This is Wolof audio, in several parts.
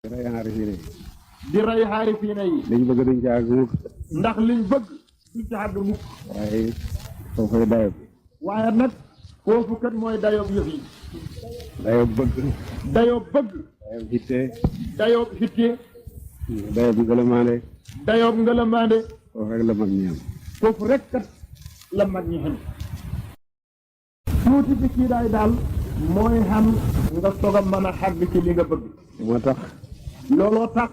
ray xaarifina yi di rey xaarifina yi liñ bëgg duñ ci àgg mukk ndax liñ bëgg duñ ci àgg mukk waaye foofay dayob waaye nag foofu kat mooy dayoob yëf yi dayob bëgg dayoob bëgg dayob hitte dayoob hitte dayob ngëlëmaande dayoob ngëlëmaande foofu rek la mag ñi am foofu rek kat la mag ñi xam tuuti bi kii daay daal mooy xam nga soog a mën a xàgg ci li nga bëgg moo tax looloo tax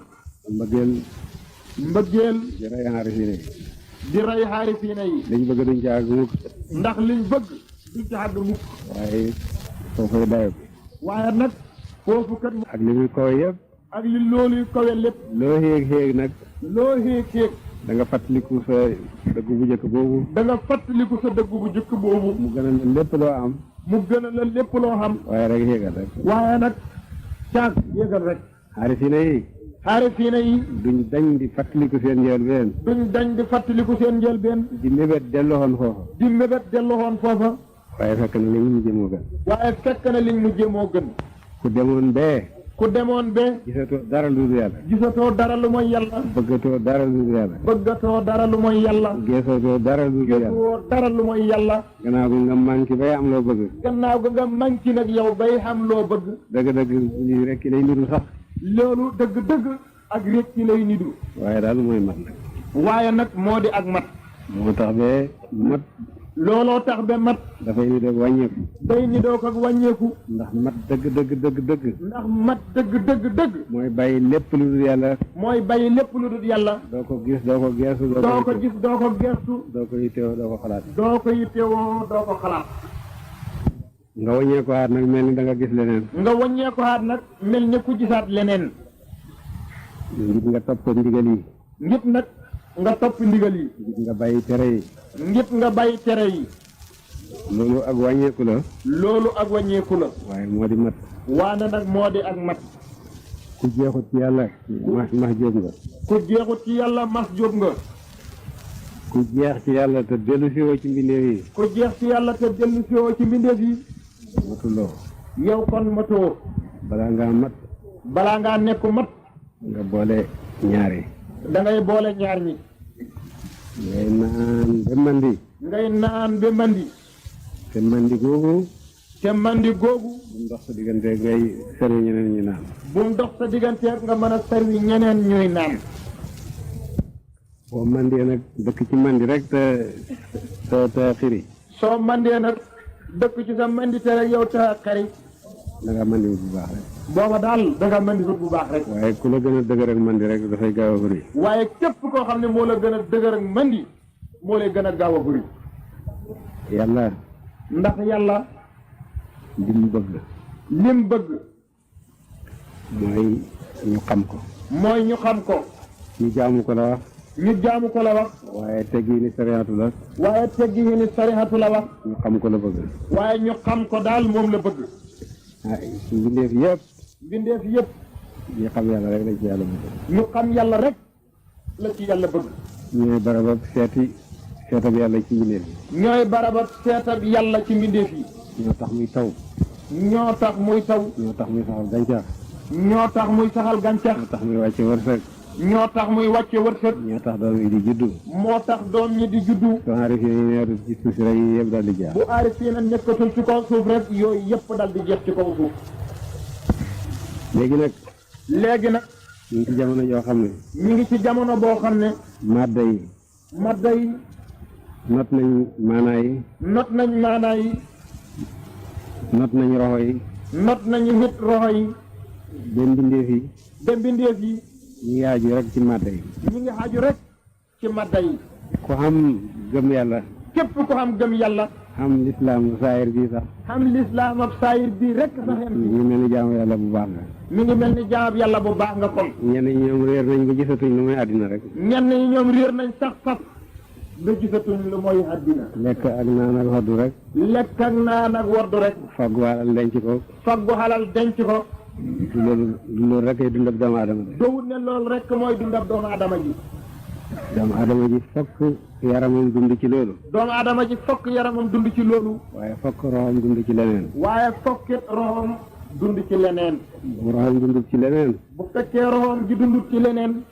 mbëggeel mbëggeel di ray xaarifina yi di rey xaarifina yi liñ bëgg duñ ci àgg mukk ndax liñ bëgg duñ ci àgg mukk waaye foofay dayob waaye nag foofu kat ak li muy kawe yëpp ak li loolu kawe lépp loo xéeg nag loo xéeg da nga fàttaliku sa dëgg bu njëkk boobu da nga fàttaliku sa dëgg bu jëkk boobu mu gën a la lépp loo am mu gën a la lépp loo xam waaye rek xéegal rek waaye nag caag yéegal rek xaarifina yi xaarifina yi duñ dañ di fàttaliku seen njëlbeen duñ dañ di fàttaliku seen njëlbeen di mébét delloxoon foofa di mébét delloxoon foofa waaye fekk na li ñu mujjee moo gën waaye fekk na liñ mujjee moo gën ku demoon bee ku demoon be gisatoo dara lu dul yàlla gisatoo dara lu mooy yàlla bëggatoo dara lu dul yàlla bëggatoo dara lu mooy yàlla geesatoo dara lu dul yàlla gisatoo dara lu mooy yàlla gannaaw gi nga manqué bay am loo bëgg gannaaw ga nga manqué nag yow bay xam loo bëgg dëgg-dëgg lii rek lay niru sax loolu dëgg-dëgg ak réeg ci lay nidu waaye daal mooy mat nag waaye nag moo di ak mat moo tax bee mat looloo tax ba mat dafay ni def wàññeeku day nidoo ko ak wàññeeku ndax mat dëgg ndax mat dëgg mooy bàyyi lépp lu dul yàlla mooy bàyyi lépp lu dul yàlla doo ko gis doo ko geesu doo ko gis doo ko geestu doo ko yittewoo doo ko xalaat doo ko yittewoo doo ko xalaat nga wàññee ko aat nag mel ni da nga gis leneen nga wàññee ko aat nag mel ni ku gisaat leneen ngir nga topp ndigal yi ngir nag nga topp ndigal yi ngir nga bàyyi tere yi ngir nga bàyyi tere yi loolu ak wàññeeku la loolu ak wàññeeku la waaye moo di mat waane nag moo di ak mat ku jeexut ci yàlla max jóob nga ku jeexut ci yàlla mas jóob nga ku jeex ci yàlla te dellu siwoo ci mbindeef yi ku jeex ci yàlla te dellu siwoo ci mbindeef yi matuloo yow kon matoo balaa ngaa mat balaa ngaa nekk mat nga boole ñaari da ngay boole ñaar ñi ngay naan ba mandi ngay naan ba mandi te mandi googu te mandi googu bu ndox sa diggante ngay servi ñeneen ñi naan bu ndox sa digganteeg nga mën a servi ñeneen ñuy naan boo mandee nag dëkk ci mandi rek te xiri soo mandee nag dëkk ci sa mandi te rek yow te xari da nga mandi bu baax rek booba daal da nga mandi bu baax rek waaye ku la gën a dëgër ak mandi rek dafay gaaw a bëri waaye képp koo xam ne moo la gën a dëgër ak mandi moo lay gën a gaaw a bëri yàlla ndax yàlla lim bëgg mooy ñu xam ko mooy ñu xam ko ñu jaamu ko la wax ñu jaamu ko la wax waaye teggi ni sariatu la waaye teggi ni sarihatu la wax ñu xam ko la bëgg waaye ñu xam ko daal moom la bëgg ah mbindeef yëpp mbindeef yëpp ñu xam yàlla rek lañ ci yàlla bëgg ñu xam yàlla rek la ci yàlla bëgg ñooy barabab seetab yàlla ci mbindeef yi ñooy barabab seetab yàlla ci mbindeef yi ñoo tax muy taw ñoo tax muy taw ñoo tax muy saxal gàncax ñoo tax muy saxal gàncax ñoo tax muy wàcce wërsëg ñoo tax muy wàcce wërsëg ñoo tax doom yi di juddu moo tax doom ñi di juddu soo aarifee yi neeru ci suuf si rek yi yëpp daal di jaar bu aarifee na nekkatul ci kaw suuf rek yooyu yëpp dal di jeex ci kaw suuf léegi nag ñu ngi ci jamono joo xam ne ñu ngi ci jamono boo xam ne madda yi not nañ maanaa yi not nañ maanaa yi not nañ roxo yi not nañu nit roxo yi ba mbindeef yi ba mbindeef yi ñu ngi aju rek ci madda yi ñu ngi xaju rek ci madda yi ku xam gëm yàlla képp ko xam gëm yàlla xam lislaam saayir bii sax xam lislaam ak saayir bii rek sax yem ñu mel ni jaamu yàlla bu baax nga mi ngi mel ni jaam yàlla bu baax nga kon ñenn ñi ñoom réer nañ ba gisatuñ lu muy àddina rek ñenn ñi ñoom réer nañ sax ba gisatuñ lu mooy àddina lekk ak naan ak xoddu rek lekk ak naan ak wardu rek faggu alal denc ko faggu xalal denc ko du loolu rek ay dundab doomu aadama de dowut ne loolu rek mooy dundab doomu aadama ji doomu aadama ji fokk yaramam dund ci loolu doomu aadama ji fokk yaramam dund ci loolu waaye fokk roxam dund ci leneen waaye fokkit roxam dund ci leneen. bu roxam dundut ci leneen. bu fekkee roxam ji dundut ci leneen.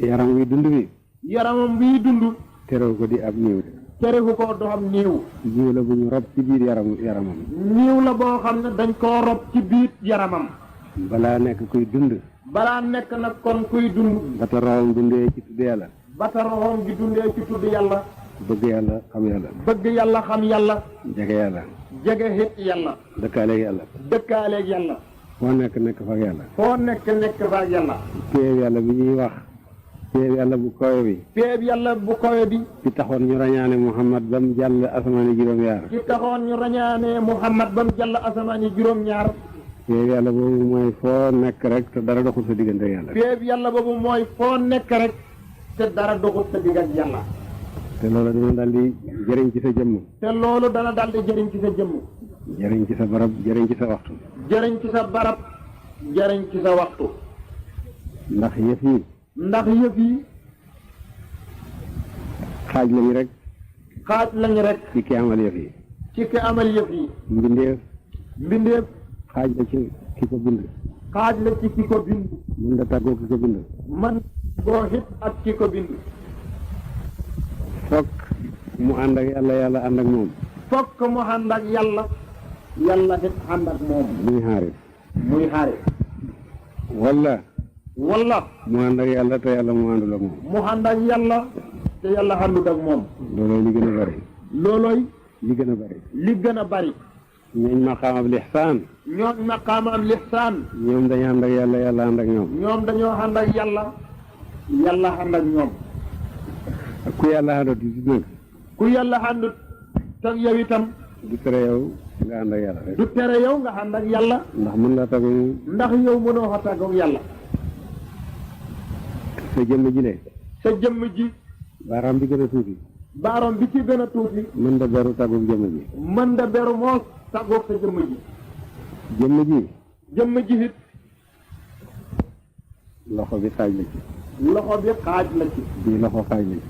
yaram wi dund bi. yaramam bii dund. terew ko di ab niiw de. terewu ko doxam niiw. niiw la bu ñu rob ci biir yaramam. niiw la boo xam ne dañ koo rob ci biir yaramam. balaa nekk kuy dund. balaa nekk nag kon kuy dund. ba ta roxam dundee ci tudd yàlla. ba ta roxam gi dundee ci tudd yàlla. bëgg yàlla xam yàlla. bëgg yàlla xam yàlla. jege yàlla. jege xit yàlla. dëkkaaleeg yàlla. dëkkaaleeg yàlla. foo nekk fa ak yàlla. foo nekk fa ak yàlla. péeb yàlla bi ñuy wax. péeb yàlla bu kawe bi. péeb yàlla bu kawe bi. ci taxoon ñu rañaane Muhammad ba mu jàll asamaani juróom-ñaar. ci taxoon ñu rañaane Muhammad ba mu jàll asamaani juróom-ñaar. péeb yàlla boobu mooy foo nekk rek te dara doxul sa diggante ak yàlla. péeb yàlla boobu mooy foo nekk rek te dara doxul sa diggante yàlla. te loolu dina daal di jëriñ ci sa jëmm. te loolu dana daal di jëriñ ci sa jëmm. jëriñ ci sa barab jëriñ ci sa waxtu. jëriñ ci sa barab jëriñ ci sa waxtu. ndax yëf yi. ndax yëf yi. xaaj lañu rek. xaaj lañu rek. ci ki amal yëf yi. ci ki amal yëf yi. mbindeef. xaaj la ci ki ko bind. xaaj la ci ki ko bind. mën nga tàggoo ki ko bind. man boo xit ak ki ko bind. fokk mu ànd ak yàlla yàlla ànd ak moom. fokk mu ànd ak yàlla yàlla xit ànd ak moom. muy xaari. wala mu ànd ak yàlla te yàlla mu àndul ak moom. mu ànd ak yàlla te yàlla àndul ak moom. loolooy li gën a bari. loolooy li gën a bari. li gën a bari. ñooñ maqaamab lixsaan. ñooñ maqaamab lixsaan. ñoom dañu ànd ak yàlla yàlla ànd ak ñoom. ñoom dañoo ànd ak yàlla yàlla ànd ak ñoom. ku yàlla àndut di dëgg. ku yàlla àndut tag yow itam. du tere yow nga ànd ak yàlla rek. du tere yow nga ànd ak yàlla. ndax mën nga tàggu. ndax yow mënoo fa tàggu ak yàlla. sa jëmm ji le. sa jëmm ji. baaraam bi gën a tuuti. baaroom bi ci gën a tuuti. mën da beru tàggu jëmm ji. mën da beru moos tàggoog sa jëmm ji. jëmm ji. jëmm ji it. loxo bi xaaj la ci. loxo bi xaaj la ci. bii loxo xaaj la ci.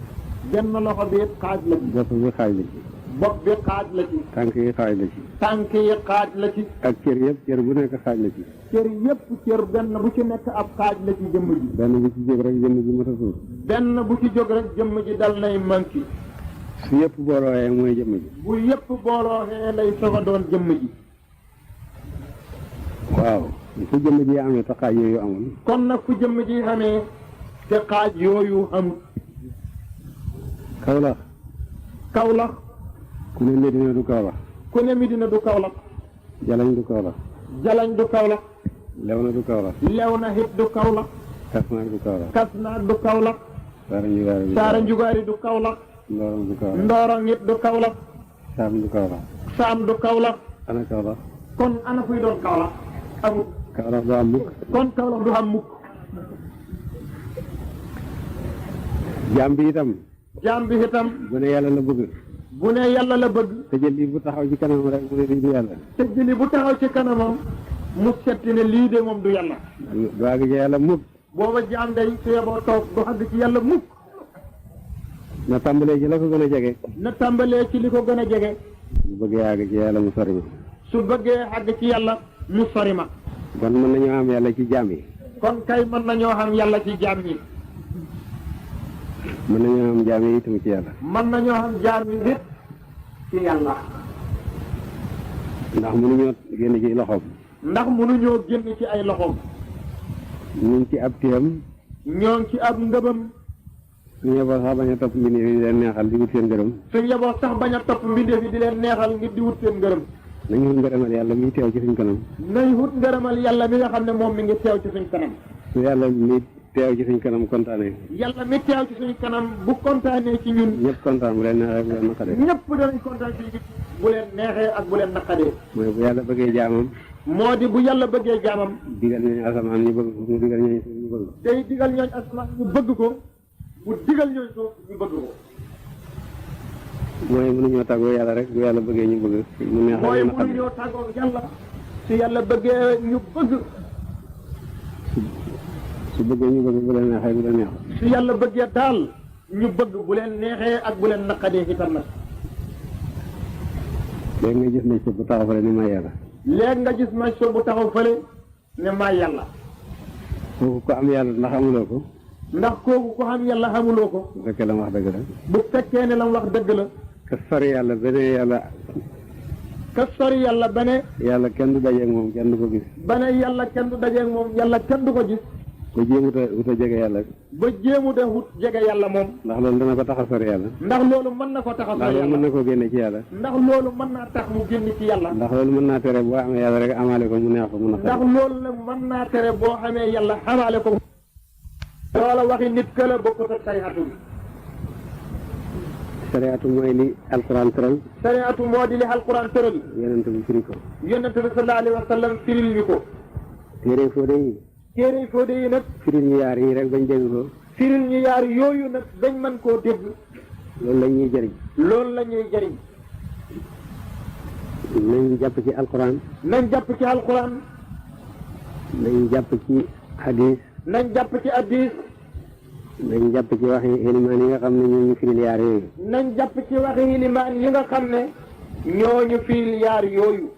benn loxo bi it xaaj la ci. bopp bi xaaj la ci. bopp bi xaaj la ci. tànk yi xaaj la ci. tànk yi xaaj la ci. ak cër yëpp cër bu nekk xaaj la ci. cër yëpp cër benn bu ci nekk ab xaaj la ci jëmm ji. benn bu ci jóg rek jëmm ji mata suuf. benn bu ci jóg rek jëmm ji dal nay manki. su yëpp boolooyee mooy jëmm ji. bu yëpp boolooxee lay soog a doon jëmm ji. waaw fu jëmm ji amee te xaaj yooyu amul. kon nag fu jëmm ji xamee te xaaj yooyu amul. Kawlax. Kawlax. ku ne Medina du Kawlax. ku ne Medina du Kawlax. Jalañ du Kawlax. Jalañ du Kawlax. Lewna du Kawlax. Lewna hit du Kawlax. Kasnaak du Kawlax. Kasnaak du Kawlax. Saara Njugaari du Kawlax. Ndorong du Kawlax. Ndorong it du Kawlax. Saam du Kawlax. Saam du Kawlax. ana Kawlax. kon ana kuy doon Kawlax. amul. Kawlax du am mukk. kon Kawlax du am mukk. jaam bi itam. jaam bi itam. bu ne yàlla la bëgg. bu ne yàlla la bëgg. te jëli bu taxaw ci kanam rek mu ne lii du yàlla. te jëli bu taxaw ci kanamam mu setti ne lii de moom du yàlla. du àgg ci yàlla mukk. booba jaam day su yeboo toog du àgg ci yàlla mukk. na tàmbalee ci la ko gën a jege. na tàmbalee ci li ko gën a jege. bu bëggee àgg ci yàlla mu sori ma. su bëggee àgg ci yàlla mu sori ma. kon mën nañoo am yàlla ci jaam yi. kon kay mën nañoo xam yàlla ci jaam yi. mën nañoo am jaam yi itam ci yàlla. mën nañoo xam jaam yi nit ci yàlla. ndax mënuñoo génn ci loxoom. ndax mënuñoo génn ci ay loxoom. ñu ngi ci ab téyam. ñoo ngi ci ab ngëbam. suñu yeboo sax bañ a topp mbindeef yi di leen neexal di wut seen ngërëm. suñu yeboo sax bañ a topp mbindeef yi di leen neexal ngir di wut seen ngërëm. nañu wut ngërëmal yàlla mi teew ci suñ kanam. nañ wut ngërëmal yàlla mi nga xam ne moom mi ngi teew ci suñ kanam. su yàlla mi teew ci suñ kanam kontaanee. yàlla mi teew ci suñ kanam bu kontaanee ci ñun. ñëpp kontaan bu leen neexee bu leen naqadee. ñëpp danañ kontaan ci ñun bu leen neexee ak bu leen naqadee. mooy bu yàlla bëggee jaamam. moo di bu yàlla bëggee jaamam. digal ñooñu asamaan ñu bëgg ko mu digal ñooñu suuf ñu bëgg ko. tey digal ñooñu asamaan ñu bëgg ko bu digal ñooñu suuf ñu bëgg ko. mooy mënuñoo tàggoo yàlla rek bu yàlla bëggee ñu bëgg. mu neexal mooy ñu naqadee. mënuñoo tàggoo yàlla su yàlla bëggee ñu bëgg. su bëggee ñu bëgg bu leen neexee bu leen neexee. su yàlla bëggee daal ñu bëgg bu leen neexee ak bu leen naqadee itam nag. léegi nga gis ne ci bu taxaw fa ni may yàlla. léegi nga gis maçon bu taxaw fële ne maa yàlla. kooku ko am yàlla ndax amuloo ko. ndax kooku ko xam yàlla xamuloo ko. bu fekkee la mu wax dëgg la. bu fekkee ne la mu wax dëgg la. ka sori yàlla beneen yàlla. ka sori yàlla ba ne. yàlla kenn du dajeeg moom kenn du ko gis. ba ne yàlla kenn du dajeeg moom yàlla kenn du ko gis. ba jéemut a wut a jege yàlla. ba jéemut a wut jege yàlla moom. ndax loolu dana ko tax a sori yàlla. ndax loolu mën na ko tax a ndax sori loolu yàlla. mën na koo génne ci yàlla. ndax loolu mën naa tax mu génn ci yàlla. ndax loolu mën naa tere boo amee yàlla rek amaale ko mu neex ko mun a. ndax loolu nag mën naa tere boo xamee yàlla xamaale ko. loola waxi nit ka la bokkut ak sariatu bi. sariatu mooy li alquran tëral. sariatu moo di li alquran tëral. yonent bi firi ko. yonent bi sallallahu alayhi wa sallam firil ñu ko. téere Fodé yi. téere Fodé yi nag. firil ñu yaar yi rek bañ dégg ko. firil ñu yaar yooyu nag dañ mën koo dégg. loolu la ñuy jëriñ. loolu la ñuy jëriñ. nañ jàpp ci alquran. nañ jàpp ci alquran. nañ jàpp ci hadis. nañ jàpp ci addis. nañ jàpp ci waxi ilimaan yi nga xam ne ñoo ñu firil yaar yooyu. nañ jàpp ci waxi ilimaan yi nga xam ne ñooñu firil yaar yooyu.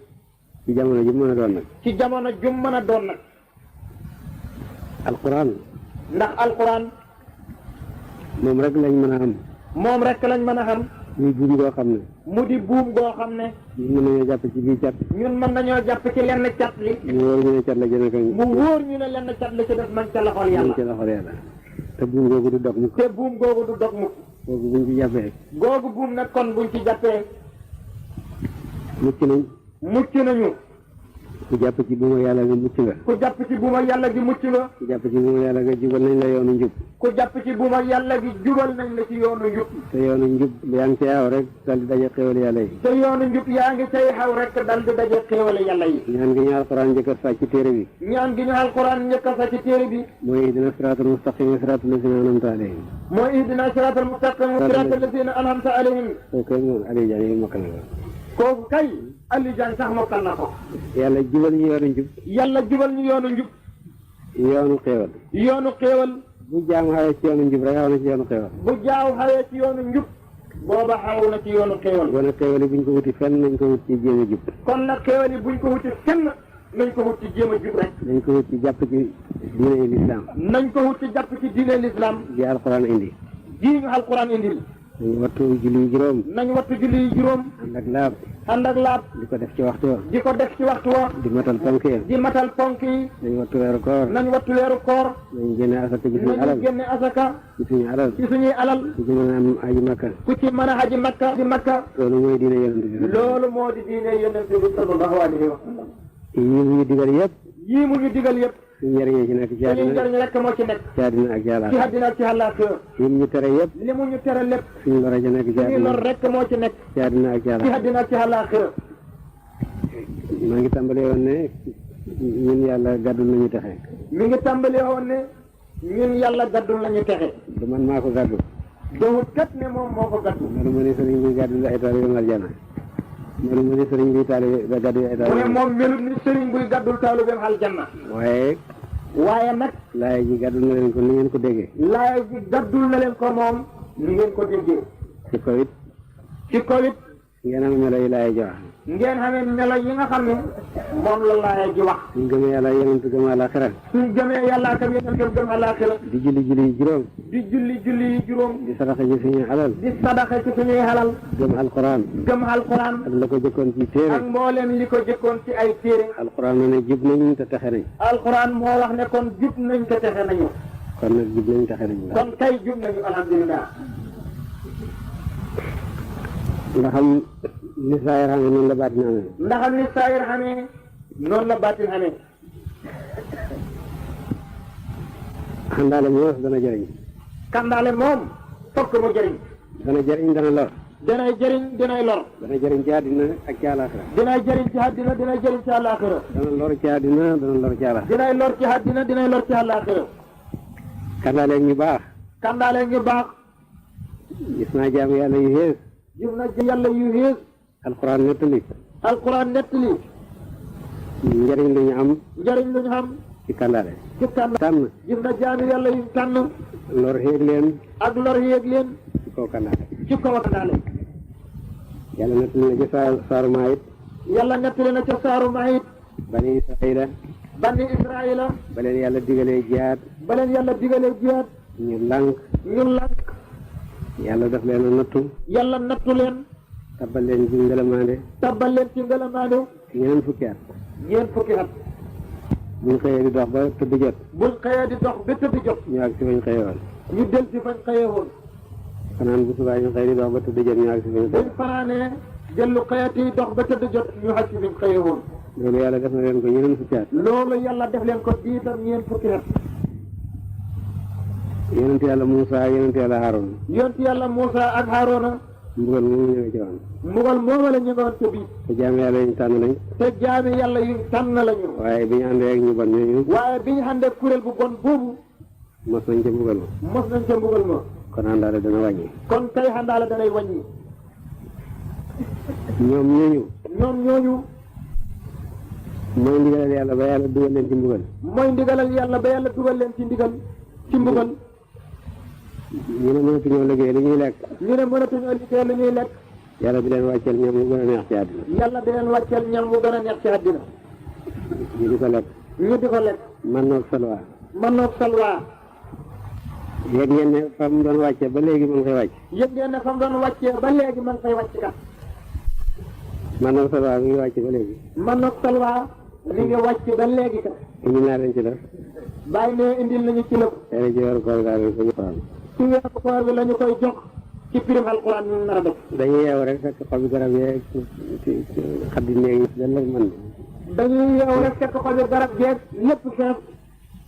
ci jamono ji mën a doon nag. ci jamono jum mën a doon nag. alquran. ndax alquran moom rek lañ mën a am. moom rek lañ mën a xam. muy buum goo xam ne. mu di buum goo xam ne. ñu mën nañoo jàpp ci bii cat. ñun mën nañoo jàpp ci lenn cat li. mu wóor ñu ne cat la jëne kañ. mu wóor ñu ne lenn cat li ci def man ca loxol yàlla. ci loxol yàlla. te buum googu du dog mukk. te buum googu du dog mukk. googu buñ ci jàppee. googu buum nag kon buñ ci jàppee. mucc nañ. mucc nañu. ku jàpp ci buuma yàlla nga mucc nga. ku jàpp ci buuma yàlla gi mucc nga. ku jàpp ci buuma yàlla nga jubal nañ la yoonu njub. ku jàpp ci buuma yàlla gi jubal nañ la ci yoonu njub. te yoonu njub yaa ngi ci aw rek dal di daje xéwal yàlla yi. te yoonu njub yaa ngi cay xaw rek dal di daje xéewale yàlla yi. ñaan gi ñu alquran njëkk a sàcc ci téere bi. ñaan gi ñu alquran njëkk a sa ci téere bi. mooy ihdina siraatal mustaqim siraatal lazina an'amta alayhim. mooy ihdina siraatal mustaqim siraatal lazina an'amta alayhim. kooku kay moom Aliou Diagne yi mokkal na ko. kooku kay Aliou Diagne sax mokkal na ko. yàlla jubal ñu yoonu njub. yàlla jubal ñu yoonu njub. yoonu xéewal. yoonu xéewal. bu jaam xawee ci yoonu njub rek xaw na ci yoonu xéewal. bu jaaw xawee ci yoonu njub. booba xaw na ci yoonu xéewal. kon nag xéewal yi buñ ko wuti fenn nañ ko wut ci jéem a jub. kon nag xéewal yi buñ ko wuti fenn nañ ko wut ci jéem a jub rek. nañ ko wut ci jàpp ci diine l'islam. nañ ko wut ci jàpp ci diine l'islam. ji alquran indi. ji ñu alquran indil. nañ wattu julli juróom. nañ wattu julli juróom. ànd ak laab. ànd ak laab. di ko def ci waxtu wa. di ko def ci waxtu wa. di matal ponk ya. di matal ponk yi. nañ wattu weeru koor. nañ wattu weeru koor. nañ génne asaka ci suñu alal. nañ génne asaka. ci suñu alal. ci suñuy alal. ku ci mën a am aji makka. ku ci mën a aji makka di makka. loolu mooy diine yonent bi. loolu moo di diine yonent bi sallallahu alayhi wa sallam. yii mu ñu digal yëpp. yii mu ñu digal yëpp. suñu njëriñ ci nekk ci suñuy àddina. njëriñ rek moo ci nekk. ci àddina ak ci ci àllaaxira. àddina ak ci àllaaxira. yi mu ñu tere yëpp. li mu ñu tere lépp. suñu lor a ci nekk ci suñuy lor àddina. rek moo ci nekk. ci àddina ak ci ci àllaaxira. àddina ak ci àllaaxira. maa ngi tàmbalee woon ne ñun yàlla gàddul nañu texe. mi ngi tàmbalee woon ne ñun yàlla gaddul lañu texe. du man maa ko gàddu. dowut kat ne moom moo ko gaddu. loolu ma ne sëriñ bi gàddul ay taalibe yu aljana. loolu ma ne sëriñ bi taalibe ba gàddu ay mu ne taalibe. moom melut ni sëriñ buy gaddul taalibeem aljanna. waaye waaye nag laay ji gàddul na leen ko ni ngeen ko déggee. laay ji gaddul na leen ko moom ni ngeen ko déggee. ci kaw it ci kaw it ngeen am melo yi laay ji wax. ngeen xamee melo yi nga xam ne moom la laay ji wax. suñ gëmee yàlla yonent gëm àllaaxira. suñ gëmee yàlla ak yonentam gëm àllaaxira. di julli julli yi juróom. di julli julli yi juróom. di sadaxa ci suñu alal. di sadaxa ci suñuy halal. gëm alquran. gëm alquran. ak la ko jëkkoon ci téere. ak mbooleem li ko jëkkoon ci ay téere. alquran ne ne jub nañ te texe nañ. alquran moo wax ne kon jub nañ te texe nañu. kon nag jub nañ texe nañ. kon kay jub nañu alhamdulilah. nga xam ni saayir xamee noonu la baatin amee. ndax ni saayir xamee noonu la baatin xamee. xandaale moos dana jëriñ. kandaale moom fokk mu jëriñ. dana jëriñ dana lor. dinay jëriñ dinay lor. dana jëriñ ci àddina ak ci àllaaxira. dinay jëriñ ci àddina dinay jëriñ ci àllaaxira. dana lor ci àddina dana lor ci àllaaxira. dinay lor ci àddina dinay lor ci àllaaxira. kandaale ñu baax. kandaale ngi baax. gis naa jaamu yàlla yu xees. gis na yàlla yu xees. alquran nettali. alquran nettali. njëriñ lu ñu am. njëriñ lu ñu xam. ci kandaale. ci kandaale. tànn. gis na jaami yàlla yu tànn. lor xeeg leen. ak lor yéeg leen. ci kaw kandaale. ci kaw kandaale. yàlla nettali na ci saaru Maayit. yàlla nettali na ca saaru Maïd bani Israila bani Israila ba leen yàlla digalee jihaad ba leen yàlla digalee jihaad ñu lànk ñu lànk yàlla daf leen a nattu yàlla nattu leen tabbal leen ci ngelamaande tabbal leen ci ngelamaande ñeneen fukki at ñeent fukki at buñ xëyee di dox ba tëdd jot buñ xëyee di dox ba tëdd jot ñu àgg si fañ xëyee woon ñu del si fañ xëyee woon fanaan bu subaa ñu xëy di dox ba tëdd jot ñu àgg si fañ buñ fanaanee dellu xëyati dox ba tëdd jot ñu àgg si fañ xëyee woon loolu yàlla def na leen ko ñeneen fukki at loolu yàlla def leen ko diitam ñeent fukki at yonent yàlla Muusa ak yonent yàlla Haaruna yonent yàlla Muusa ak Haaruna mbugal moomu ñëwee ci woon mbugal mooma la ñu nga woon ca biir te jaami yàlla ñu tànn lañ te jaami yàlla yu tànn lañu waaye bi ñu àndee ak ñu bon ñooñu waaye bi ñu àndee kuréel bu bon boobu mos nañ ca mbugal ma mos nañ ca mbugal ma kon àndaale dana wàññi kon kay àndaale danay wàññi ñoom ñooñu ñooñu mooy ndigalal yàlla ba yàlla dugal leen ci mbugal mooy ndigalal yàlla ba yàlla dugal leen ci ndigal ci mbugal ñu ne mënatuñoo liggéey li ñuy lekk ñu ne mënatuñoo liggéey li ñuy lekk yàlla di leen wàcceel ñam mu gën a neex ci àddina yàlla di leen wàcceel ñam mu gën a neex ci àddina ñu di ko lekk ñu di ko lekk man noog salwa man noog salwaa yéeg ngeen ne fa mu doon wàcce ba léegi mu ngi koy wàcc yëg ngeen ne fa mu doon wàccee ba léegi ma ngi fay wàcc kat man noog salwa mi ngi wàcc ba léegi man noog salwaa li nga wàcc ba léegi kat indi naa leen ci def bàyyi ne indil nañu ci lépp tey ci weeru koor gaa leen ko joxoon ci weeru koor bi la ñu koy jox ci pirim alquran ñu nar a def dañuy yeew rek fekk xobi garab yeeg xaddi néeg yi dañ lay mën dañuy yeew rek fekk xobi garab geeg lépp fees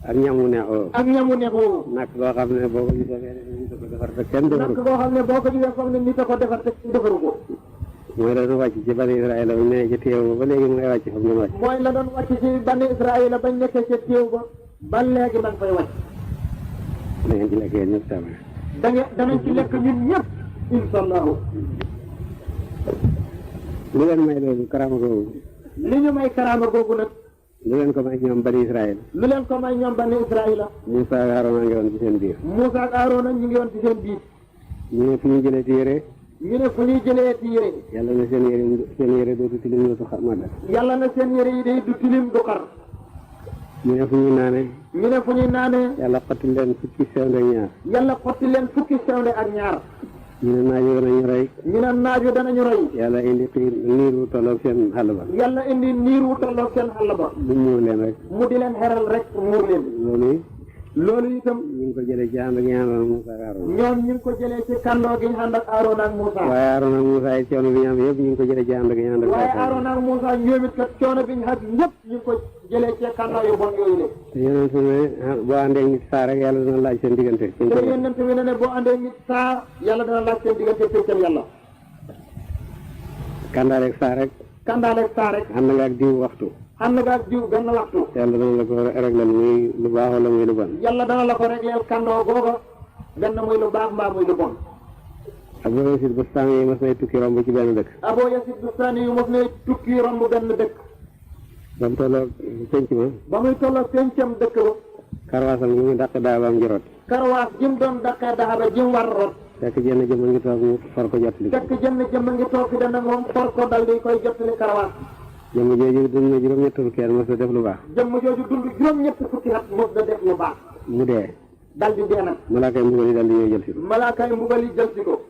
ak ñam wu neex woowu ak ñamu neex woowu nak boo xam ne boo ko gisee nit a ko defar te kenn defaru nak ko boo xam ne boo ko gisee foog ne nit a ko defar te defaru ko mooy la doon wàcc ci bani Israël bu ne ci téew ba léegi mu ngay wàcc foofu mu wàcc mooy la doon wàcc ci bani Israël bañ nekkee ca téew ba léegi ma ngi fay wàcc da ngeen ci lekk yéen ñëpp tamit danañ ci lekk ñun ñëpp insha allahu lu leen may loolu karaama googu li ñu may karaama googu nag lu leen ko may ñoom bani Israël lu leen ko may ñoom bani Israël Moussa ak Harouna ngi woon ci seen biir Moussa ak Harouna ñu ngi woon ci seen biir ñu ne fu ñu jëlee ci yére ñu ne fu ñuy jëlee ci yére yàlla na seen yére dootu tilim dootu màggat yàlla na seen yére yi day du tilim du xar ñu ne fu ñuy naane ñu ne fu ñuy naanee yàlla xotti leen fukki sewnde ak ñaar yàlla xotti leen fukki sewnde ak ñaar ñu ne naaj wi danañu rey ñu ne naaju danañu rey yàlla indi niir wu tolloog seen xàll ba yàlla indi niir wu tolloog seen xàll ba mu muur leen rek mu di leen xeral rek muur leen loolu itam ñu ngi ko jëlee ci ànd ak ñi àndoon Moussa ak Harouna ñoom ñu ngi ko jëlee ci kàndoo gi ñu ànd ak Harouna ak Moussa waaye Harouna ak Moussa yi coono bi ñu am yëpp ñu ngi ko jëlee ci ànd ak ñi ànd ak waaye Harouna ak Moussa ñoom it kat coono bi ñu xam ñëpp ñu ngi ko jëlee ci kàndoo yu bon yooyu le te yonent ne boo àndee nit saa rek yàlla dina laaj seen diggante te yonent bi ne boo àndee nit saa yàlla dana laaj seen diggante péccam yàlla kandaaleeg saa rek kandaaleeg saa rek ànd nga ak diw waxtu ànd nga ak jiw benn waxtu yàlla dana la ko réglal muy lu baax wala muy lu bon yàlla dana la ko régleel kandoo googa benn muy lu baax mbaa muy lu bon Abu Yasid Bustami yi mas nay tukki romb ci benn dëkk Abu Yasid Bustami yi mas nay tukki romb benn dëkk ba mu tolloo penc ma ba muy tolloo pencam dëkk ba karwaasam gi mu dàq daabaam ji rot karwaas jim doon daqee daxaba jim war rot fekk jenn jëmm ngi toog mu for ko jottali fekk jënn jëmm ngi toog fi dana moom for ko dal di koy jottali karwaas jëmm jooju dund na juróom-ñett fukki at mos a def lu baax jëmm jooju dund juróom-ñett fukki at mos da def lu baax mu dee dal di dee nag malaaka yi mbugal yi dal di ñëw jël si ko malaaka yi mbugal yi jël si ko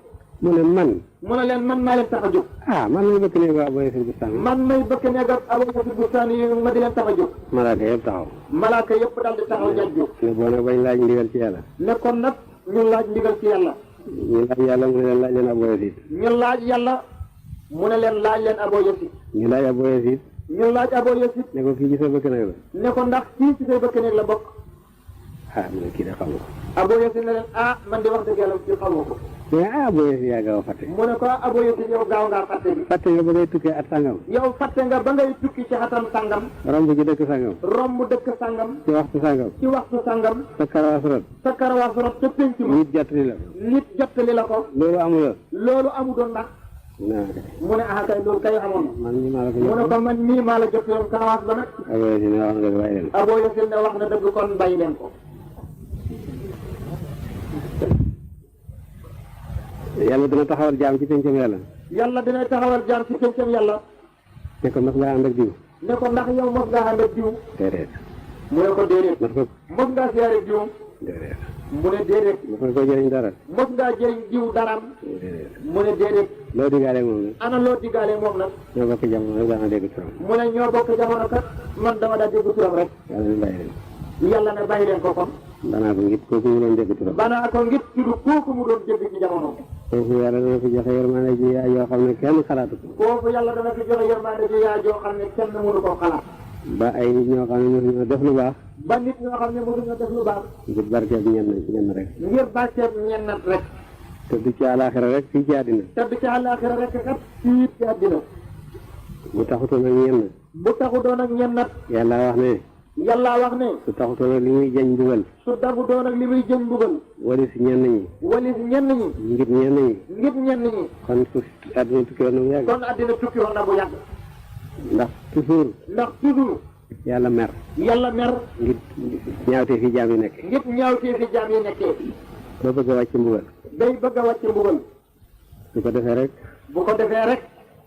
mu ne man mu ne leen man maa leen tax a jóg man may bëkk néegu Abu Yasid Bustami man may bëkk néeg ak Abu Yasid Bustami yi ma di leen tax a jóg malaaka yëpp taxaw malaaka yëpp dal di taxaw jaj jóg ne boo nag bañ laaj ndigal ci yàlla ne kon nag ñu laaj ndigal ci yàlla ñu laaj yàlla mu ne leen laaj leen Abu Yasid ñu laaj yàlla mu ne leen laaj leen Abu Yasid ñu laaj Abu Yasid ñu laaj Abu Yasid ne ko kii ci sa bëkk néeg la ne ko ndax kii ci say bëkk néeg la bokk mu ne kii de xamu ko Abu Yasid ne leen man di wax dëgg yàlla ci xamoo ko mais Abu Yasid yaa gaaw a fàtte mu ne ko Abu Yasid yow gaaw ngaa fàtte bi fàtte nga ba ngay tukkee at sangam yow fàtte nga ba ngay tukki ci xatam sangam romb ci dëkk sangam romb dëkk sangam ci waxtu sangam ci waxtu sangam sa karawaas rot sa karawaas rot ca pénc ma nit jottali la nit jottali la ko loolu amuloo loolu amu doon ndax mu ne kay loolu kay amoon man mii maa la ko mu ne ko man mii maa la jot yoon karawaas ba nag Abu Yasid ne wax nga dëgg bàyyi leen Abu Yasid ne wax na dëgg kon bàyyi leen ko yàlla dina taxawal jaam ci pencam yàlla yàlla dina taxawal jaam ci pencam yàlla ne ko mas ngaa ànd ak diw. ne ko ndax yow mos ngaa ànd ak diw. déedéet. mu ne ko déedéet. mos ngaa siyaare diw. déedéet. mu ne déedéet. mos nga ko jëriñ dara. mos ngaa jëriñ diw daraam. déedéet. mu ne déedéet. loo diggaale moom nag. ana loo diggaale moom nag. ñoo bokk jamono rek daana dégg turam. mu ne ñoo bokk jamono kat man dama daa dégg turam rek. yàlla na bàyyi leen. yàlla ne bàyyi leen ko kon. banaa ko ngit kooku mu doon dégg turam. banaa ko ngit tudd kooku mu doon dégg ci jamono. foofu yàlla dana fi joxe yërmande ji yaa yoo xam ne kenn xalaatu ko. foofu yàlla dana fi joxe yërmande ji yaa joo xam ne kenn mënu koo xalaat. ba ay nit ñoo xam ne mosuñoo def lu baax. ba nit ñoo xam ne mosuñoo def lu baax. ngir barkeeb ñenn rek. ngir barkeeb ñennat rek. te du ci àllaaxira rek fii ci àddina. te du ci àllaaxira rek kat fii ci àddina. bu taxutoon ak ñenn. bu taxutoon ak ñennat. yàlla wax ne. yàlla wax ne. su taxutoon ak li muy jañ mbugal. su taxutoon ak li muy jëñ mbugal. walis ñenn ñi. walis ñenn ñi. ngir ñenn ñi. ngir ñenn ñi. kon su àddina tukki woon na bu yàgg. kon àddina tukki woon na bu yàgg. ndax toujours. yàlla mer. yàlla mer. ngir ñaawtee fi jaam yi nekk. ngir ñaawtee fi jaam yi nekkee. ba bëgg a wàcc mbugal. day bëgg a wàcc mbugal. su ko defee rek. bu ko defee rek.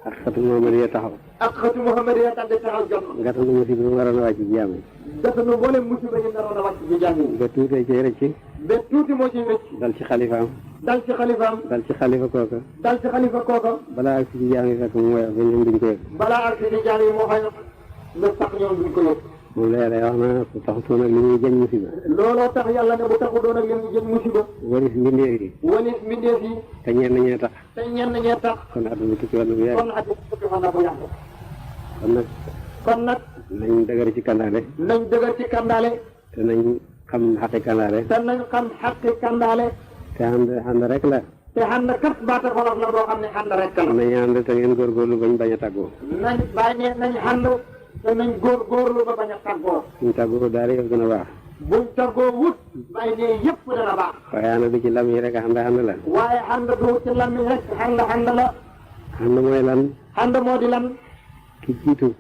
ak xatu Muhammad ya taxaw. ak xatu Muhammad ya taxaw jot na. gàttal musiba mu waroon a wàcc ci jaam yi. gàttal mboolem musiba yi naroon a wàcc ci jaam yi. ba tuutee ci rëcc. ba tuuti moo ciy rëcc. dal ci xalifaam. dal ci xalifaam. dal ci xalifa kooka. dal ci xalifa kooka. balaa ak ci jaam yi fekk mu woyof ba ñoom duñ ko yëg. balaa ak ci jaam yi moo xëy na sax ñoom duñ ko yëg. moom la yàlla wax na su taxutoon ak li muy jëñ musiba. looloo tax yàlla ne bu taxu doon ak li muy jëñ musiba. walis mbindeef yi. walis mbindeef yi. te ñenn ñee tax. te ñenn ñee tax. kon àdduna tukki woon na bu yàgg. kon àdduna tukki woon na bu yàgg. kon nag. nañ dëgër ci kandaale. nañ dëgër ci kandaale. te nañ xam xaqi kandaale. te nañ xam xaqi kandaale. te ànd rek la. te ànd kat baata xolof la boo xam ne ànd rek la. nañ ànd te ngeen góorgóorlu bañ bañ a tàggoo. nañ bàyyi nañ ànd te nañ góorgóorlu ba bañ a tàggoo. suñ tàggoo daal yëpp gën a baax. buñ tàggoo wut. bàyyi ne yëpp dana baax. waaye ànd du ci lam yi rek ànd la. waaye ànd du ci lam yi rek ànd la. ànd mooy lan. ànd moo di lan. ki jiitu.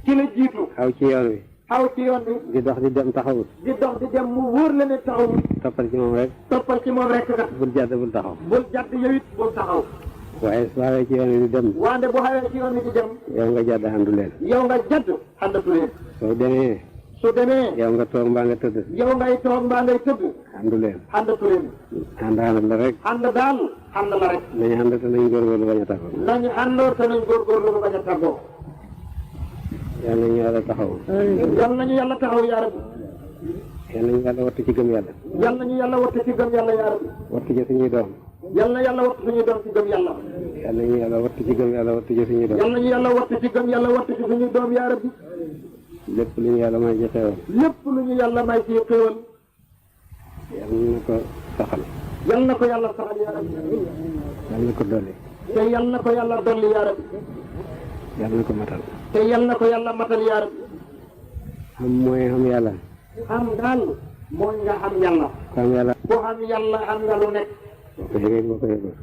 ki la jiitu. xaw ci yoon wi. xaw ci yoon wi. di dox di dem taxawut. di dox di dem mu wóor la ne taxawut. toppal ci moom rek. toppal ci moom rek kat. bul jàdd bul taxaw. bul jàdd yow it bul taxaw. waaye su xawee ci yoon wi di dem. wante bu xawee ci yoon wi di dem. yow nga jàdd àndu leen. yow nga jàdd àndatu leen. soo demee. su demee. yow nga toog mbaa nga tëdd. yow ngay toog mbaa ngay tëdd. àndu leen. àndatu leen. ànd la rek. ànd daal ànd la rek. nañu ànd te nañ góorgóorlu bañ a tàggoo. nañu àndoo te nañ góorgóorlu bañ a tàggoo. yal nañu yàlla taxaw. yal nañu yàlla taxaw yaa rabbi. yal nañu yàlla wattu ci gëm yàlla. yal nañu yàlla wattu ci gëm yàlla yaa rabbi. wattu ci suñuy doom. yal na yàlla wattu suñuy doom ci gëm yàlla. yal nañu yàlla wattu ci gëm yàlla wattu ci suñuy doom. yal nañu yàlla wattu ci gëm yàlla wattu ci suñuy doom yaa rabbi. lépp lu ñu yàlla may ci xewal. lépp lu ñu yàlla may ci xewal. yal na ko saxal. yal na ko yàlla saxal yaa rabbi. yal na ko dolli. te yal na ko yàlla dolli yaa rabbi. yal na ko matal. te yal na ko yàlla matal yaa rabbi. xam mooy xam yàlla. xam daal mooy nga xam yàlla. xam yàlla. ku xam yàlla xam nga lu nekk. boo ko yëgee boo ko yëgul.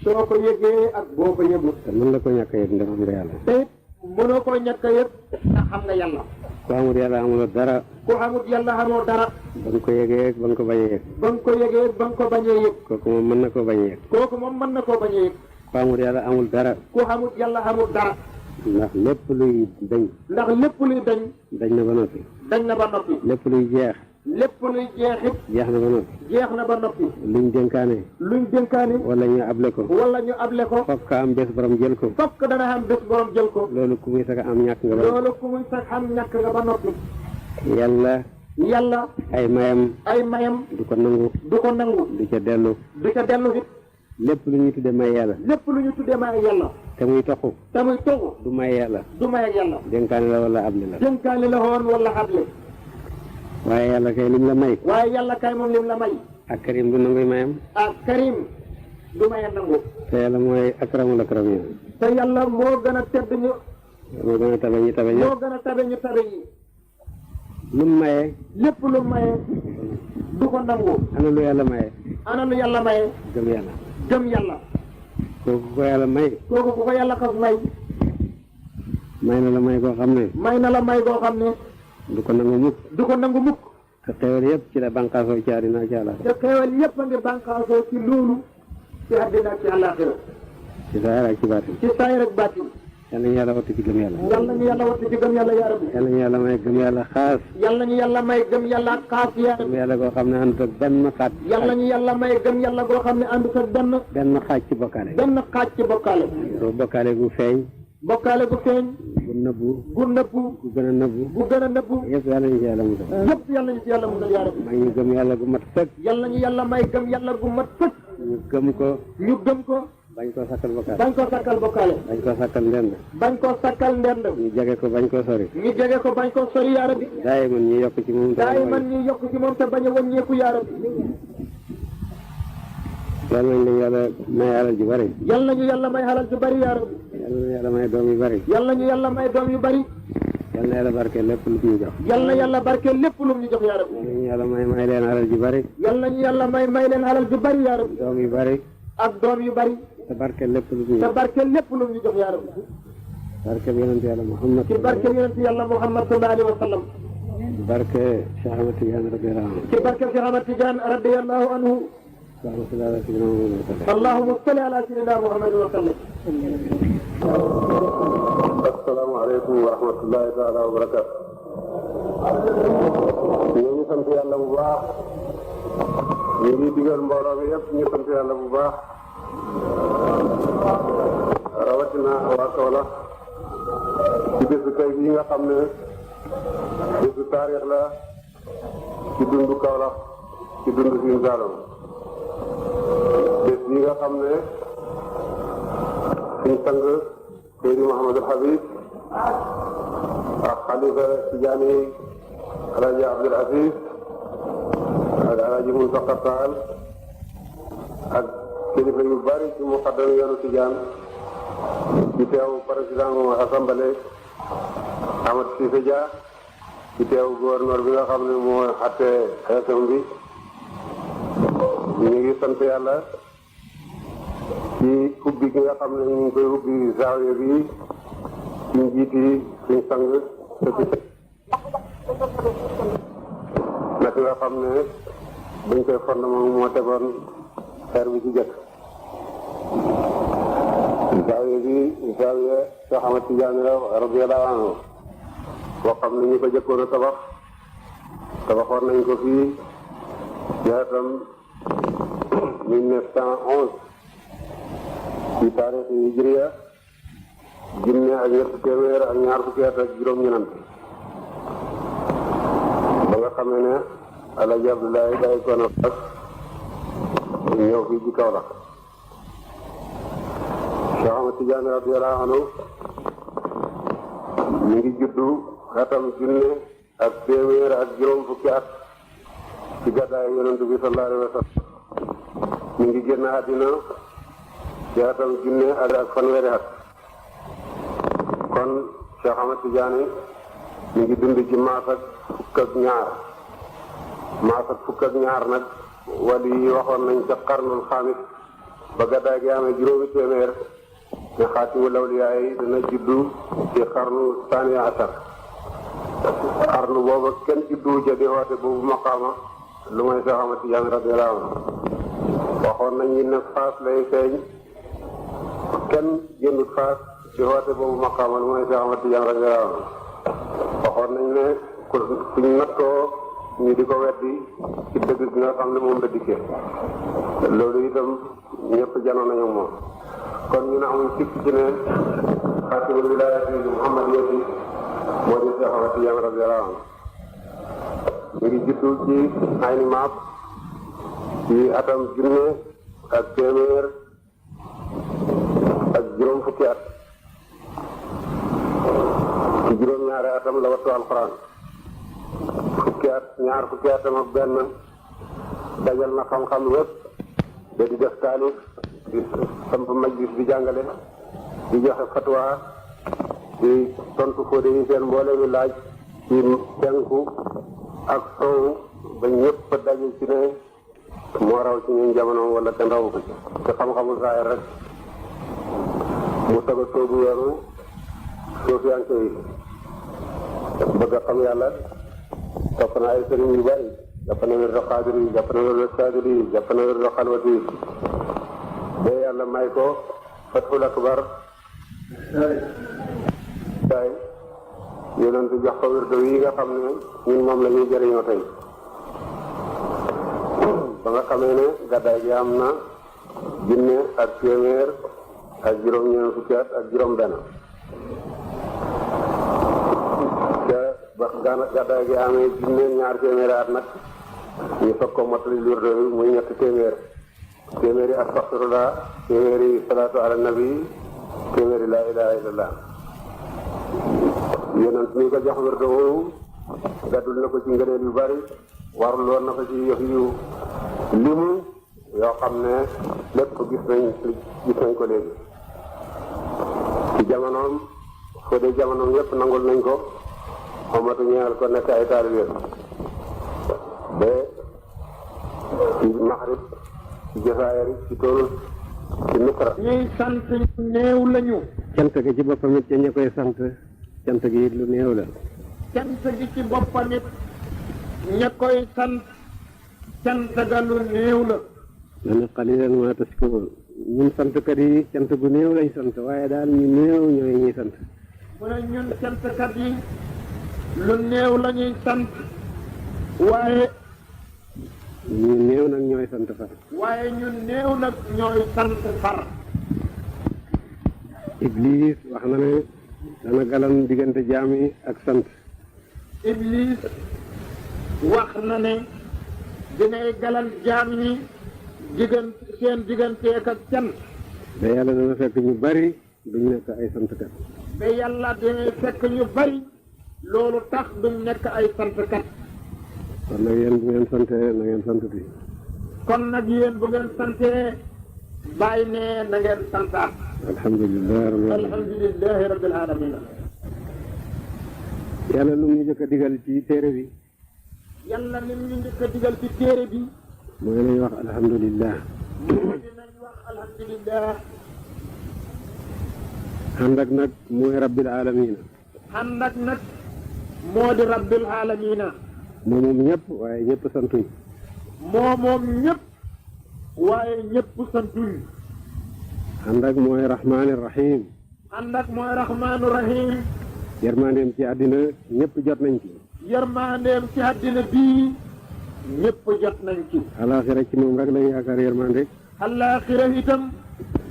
soo ko yëgee ak boo ko yëgul. te mën la ko ñàkk a yëg ndax xam nga yàlla. te it mënoo koo ñàkk a yëg ndax xam nga yàlla. ku xamul yàlla amuloo dara. ku xamul yàlla xamoo dara. ba nga ko yëgee ba nga ko bañ a yëg. ba nga ko yëgee ba nga ko bañee yëg. kooku moom mën na koo bañ a yëg. kooku moom mën na koo bañ a yëg. ku xamul yàlla amul dara. ku xamul yàlla xamul dara. ndax lépp luy dañ. ndax lépp luy dañ. dañ na ba noppi. dañ na ba noppi. lépp luy jeex. lépp luy jeexit. jeex na ba noppi. jeex na ba noppi. luñ dénkaane. luñ dénkaani. wala ñu able ko. wala ñu able ko. fokk am bés borom jël ko. fokk dana am bés borom jël ko. loolu ku muy saka am ñàkk nga ba. loolu ku muy sax am ñàkk nga ba noppi. yàlla. yàlla. ay mayam. ay mayam. du ko nangu. du ko nangu. du ca dellu. du ca dellu it. lépp lu ñuy tuddee may yàlla. lépp lu ñu tuddee may yàlla. te muy toxu. te muy togu. du may yàlla. du may ak yàlla. dénkaane la wala able la. dénkaani la woon wala able. waaye yàlla kay lim la may. waaye yàlla kay moom lim la may. ak karim du nanguy mayam. ak karim du maye nangu. te yàlla mooy akramul akramin. te yàlla moo gën a tedd ñu. moo gën a tabe ñu tabe ñu. moo gën a tabe ñu tabe yi. lu mu maye. lépp lu maye du ko nangu. ana lu yàlla maye. ana lu yàlla maye. gëm yàlla. gëm yàlla. kooku ko yàlla may. kooku ku ko yàlla xas may. may na la may koo xam ne. may na la may goo xam ne. du ko nangu mukk. du ko nangu mukk. te xewal yëpp ci la bànqaasoo ci àddina ak ci àllaaxira. te xewal yëpp a ngi bànqaasoo ci loolu. ci àddina ak ci àllaaxira. ci saayir ak ci baatin. ci saayir ak baatin. yal nañu yàlla wattu ci gëm yàlla. yal nañu yàlla wattu ci gëm yàlla yaa rabbi. yal nañu yàlla may gëm yàlla xaas. yal nañu yàlla may gëm yàlla xaas yaa rabbi. gëm yàlla goo xam ne àndut ak benn xaaj. yal nañu yàlla may gëm yàlla goo xam ne àndut ak benn xaaj ci bokkaale. benn xaaj ci bokkaale. bokkaale gu feeñ. bokkaale gu feeñ. gu nëbbu. gu nëbbu. gu gën a nëbbu. gu gën a nëbbu. yëpp yal nañu ci yàlla musal. yëpp yal nañu ci yàlla musal yaa rabbi. may ñu gëm yàlla gu mat sëkk. yal nañu yàlla may gëm yàlla gu mat sëkk. ñu gëm ko. ñu gëm ko. bañ koo sakkal bokkaale. bañ koo sakkal bokkaale. bañ koo sakkal ndend. bañ koo sakkal ndend. ñu jege ko bañ koo sori. ñu jege ko bañ koo sori yaa rabbi. daay man ñu yokk ci moom. ñu yokk ci moom te bañ a wàññeeku yaa rabbi. yal nañu yàlla may alal ju bari. yal nañu yàlla may alal ju bari yaa rabbi. yal nañu yàlla may doom yu bari. yal nañu yàlla may doom yu bari. yal na yàlla barke lépp lu ñu jox. yal na yàlla barke lépp lu ñu jox yaa rabbi. yal nañu yàlla may leen alal ju bari. yal nañu yàlla may leen alal ju bari yaa rabbi. doom yu bari. ak doom yu bari. te barke lépp lu ñu te jox. barke lépp lu ñu jox yaa rabbi. barke bi yonent yàlla Muhammad. ci barke yonent yàlla Muhammad sallallahu alayhi wa sallam. barke Cheikh Ahmad Tidiane radiyallahu anhu. ci barke Cheikh Ahmad Tidiane radiyallahu anhu. allahumma salli ala sayyidina Muhammad wa sallam. asalaamaaleykum wa rahmatullahi taala wa barakaatu. ñu ngi sant yàlla bu baax. ñu ngi digal mbooloo mi yëpp ñu sant yàlla bu baax. rawatina waa Kaolack ci bésu tey bii nga xam ne bésu taarix la ci dundu Kaolack ci dundu Sine Saloum. bés bii nga xam ne suñ sang Seydi Mouhamadul Habib ak xalifa Tijaani Alaaji Abdul Aziz ak Alaaji Muntaqa Taal ak kilifa yu bari ci muqaddam yoonu Tijaan ci teew président assemblée Ahmed Cissé Dia ci teew gouverneur bi nga xam ne moo xatte xeesam bi. ñu ngi sant yàlla ci ubbi gi nga xam ne ñu ngi koy ubbi zaawiya bi ci njiiti suñ sang naka nga xam ne buñ koy fond moom moo tegoon xeer bi ci jëkk zaawiya bi zaawiya Cheikh Ahmad Tidiane radiyallahu anhu boo xam ne ñu ko jëkkoon a tabaxoon nañ ko fii jaatam 1911 ci taarix hijriya junne ak ñetti téeméer ak ñaar fukki at ak juróom-ñenant ba nga xamee ne Alaaji Abdoulaye day ko na fas ñëw fii ci Kaolack. Cheikh Ahmad Tidiane radiyallahu anhu mi ngi juddu atam junne ak téeméer ak juróom fukki at ci gàddaay Yonent bi sallallahu alayhi wa sallam. mi ngi génn àddina ci atam junne ak fanweeri at kon Cheikh Ahmad Tidiane mi ngi dund ci maas ak fukk ak ñaar maas ak fukk ak ñaar nag wali yi waxoon nañ ca xarnul xaamis ba gàddaay gi amee juróomi téeméer ne xaatimul awliyaa yi dana juddu ci xarnu saani asar xarnu booba kenn juddu ca di woote boobu maqaama lu may Cheikh Ahmad Tidiane radiyallahu anhu waxoon nañ ne Faas lay feeñ kenn jëndut Faas ci woote boobu maqaama lu mooy Cheikh Ahmad Tidiane radiyallahu anhu waxoon nañ ne suñ nattoo ñu di ko weddi ci dëgg gi nga xam ne moom la dikkee loolu itam ñëpp janoon nañu moom kon ñu ne amuñ sikk ci ne xaatimul wilaayati Muhammad yéti moo di Cheikh Ahmad Tidiane radiyallahu anhu ñu ngi juddu ci Ayni Maab ci atam junne ak téeméer ak juróom fukki at ci juróom-ñaari atam la wattu alxuraan fukki at ñaar fukki atam ak benn dajal na xam-xam wépp da di def taalif di samp majlis di jàngale di joxe fatwa di tontu fóode yi seen mboole mi laaj ci penku ak sowu ba ñëpp daje ci ne moo raw ci ñun jamono wala kenn rawu ko ci te xam-xamul saayir rek mu taga soobu yoonu soofiyanke yi bëgg a xam yàlla topp na ay sëriñ yu bari jàpp na wér do xaadir yi jàpp na wér do saadir yi jàpp na wér do xalwat yi ba yàlla may ko fathul akbar gàddaay yonent jox ko wirdo yi nga xam ne ñun moom la ñuy jëriñoo tey ba nga xamee ne gàddaay gi am na junne ak téeméer ak juróom-ñeent fukki at ak juróom-benn te ba gàddaay gi amee junne ñaar téeméeri at nag ñu soog ko mottali wirdo yi muy ñetti téeméeri astaxfirullah téeméeri salaatu ala nabi téeméeri laa ilaha illallah yonent mi ko jox wirdo woowu gàddul na ko ci ngëneel yu bari warloon na ko ci yëf yu limu yoo xam ne lépp gis nañ ko léegi ci jamonoom foo dee jamonoom yépp nangul nañ ko xamatu ñeel ko nekk ay taalibe ba ci Maghrib ci Jazaayir ci Tunis ci Misra ñuy sant néew lañu. cant gi ci boppam it ca ña koy sant cant gi it lu néew la. cant gi ci boppam it ña koy sant cant ga lu néew la. man qalilan ma tashkurun ñun santkat yi cant gu néew lañ sant waaye daal ñu néew ñooy ñuy sant. mu ne ñun cantkat yi lu néew la ñuy sant waaye. ñu néew nag ñooy sant far. waaye ñu néew nag ñooy sant far. Iblis wax na ne dana galan diggante jaam yi ak sant. Iblis wax na ne dinay galal jaam yi seen digganteek ak cant. ba yàlla dana fekk ñu bari duñ nekk ay santkat. ba yàlla dinay fekk ñu bari loolu tax duñ nekk ay santkat. kon nag yéen bu ngeen sante na ngeen sant bi. kon nag yéen bu ngeen santee bàyyi ne na ngeen santaat. alhamdulilahi rabbil alamin. yàlla lu mu ñu njëkk a digal ci téere bi. yàlla lim ñu njëkk a digal ci téere bi. mooy nañ wax alhamdulillah. dinañ wax alhamdulillah. ànd ak nag mooy rabbil alamina. ànd ak nag moo di rabbil alamina. moom ñëpp waaye ñëpp santuñ. moom ñëpp waaye ñëpp santuñ. ànd ak mooy rahmaani rahim. ànd ak mooy rahmaanu rahim. yërmandeem ci àddina ñëpp jot nañ ci. yërmandeem ci àddina bii ñëpp jot nañ ci. alaaxira ci moom rek lañ yaakaar yërmande. alaaxira itam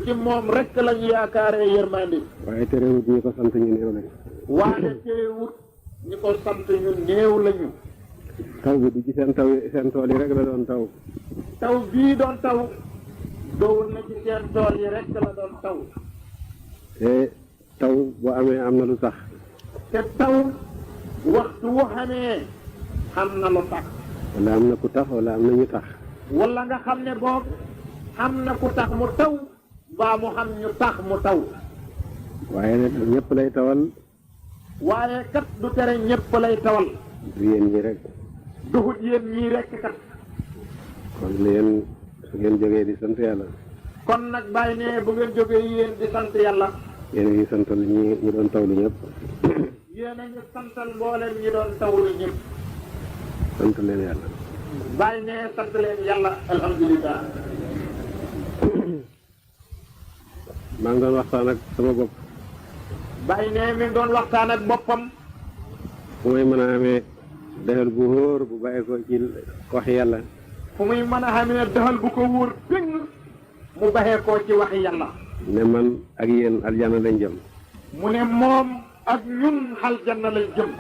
ci moom rek lañ yaakaaree yërmande. waaye terewut ñi ko sant ñu néew lañ. waaye terewut ñi ko sant ñu néew lañu. taw bi du ci seen tool yi rek la doon taw. taw bii doon taw doowul na ci seen tool yi rek la doon taw. te taw bu amee am na lu tax. te taw waxtu wu xamee xam na lu tax. wala am na ku tax wala am na ñu tax. wala nga xam ne boog xam na ku tax mu taw mbaa mu xam ñu tax mu taw. waaye nag ñëpp lay tawal. waaye kat du tere ñëpp lay tawal. du yéen ñi rek. duhut yéen ñii rek kat. kon yéen su ngeen jógee di sant yàlla. kon nag bàyyi ne bu ngeen jógee yéen di sant yàlla. yéen a ngi santal ñi doon tawlu ñëpp. yéen a ngi santal mboolem ñi doon tawlu ñëpp. sant leen yàlla. bàyyi ne sant leen yàlla alhamdulilah. maa ngi doon waxtaan ak sama bopp. bàyyi ne mi ngi doon waxtaan ak boppam. fu may mën a amee dexal bu wóor bu bàyyi ko ci waxi yàlla. fu muy mën a xamee doxal bu ko wóor dëgg mu baxee koo ci waxi yàlla. ne man ak yéen aljana lañ jëm. mu ne moom ak ñun aljanna lañ jëm.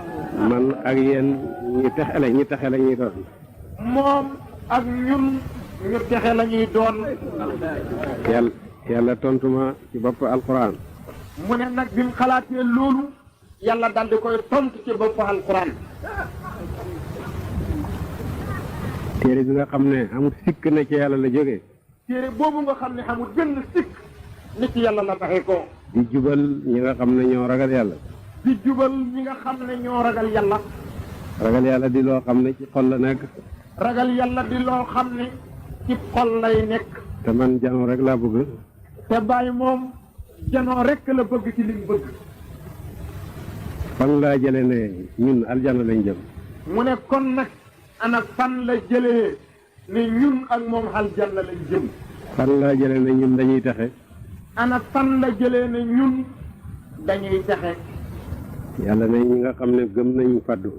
man ak yéen ñi texe la ñuy doon. moom ak ñun ñu texe la ñuy doon. yàlla tontu ma ci bopp alquran. mu ne nag bi mu xalaatee loolu yàlla dal di koy tontu ci bopp alquran. téere bi nga xam ne amul sikk ne ci yàlla la jógee. téere boobu nga xam ne amul benn sikk ni ci yàlla la baxee ko. di jubal ñi nga xam ne ñoo ragal yàlla. di jubal ñi nga xam ne ñoo ragal yàlla. ragal yàlla di loo xam ne ci xol la nekk. ragal yàlla di loo xam ne ci xol lay nekk. te man janoo rek laa bëgg. te bàyyi moom janoo rek la bëgg ci li mu bëgg. fan laa jëlee ne ñun aljana lañ jëm. mu ne kon nag ana fan la jëlee ne ñun ak moom aljanna lañ jëm. fan laa jëlee ne ñun dañuy taxe. ana fan la jëlee ne ñun dañuy taxe. yàlla ne ñi nga xam ne gëm nañ faddu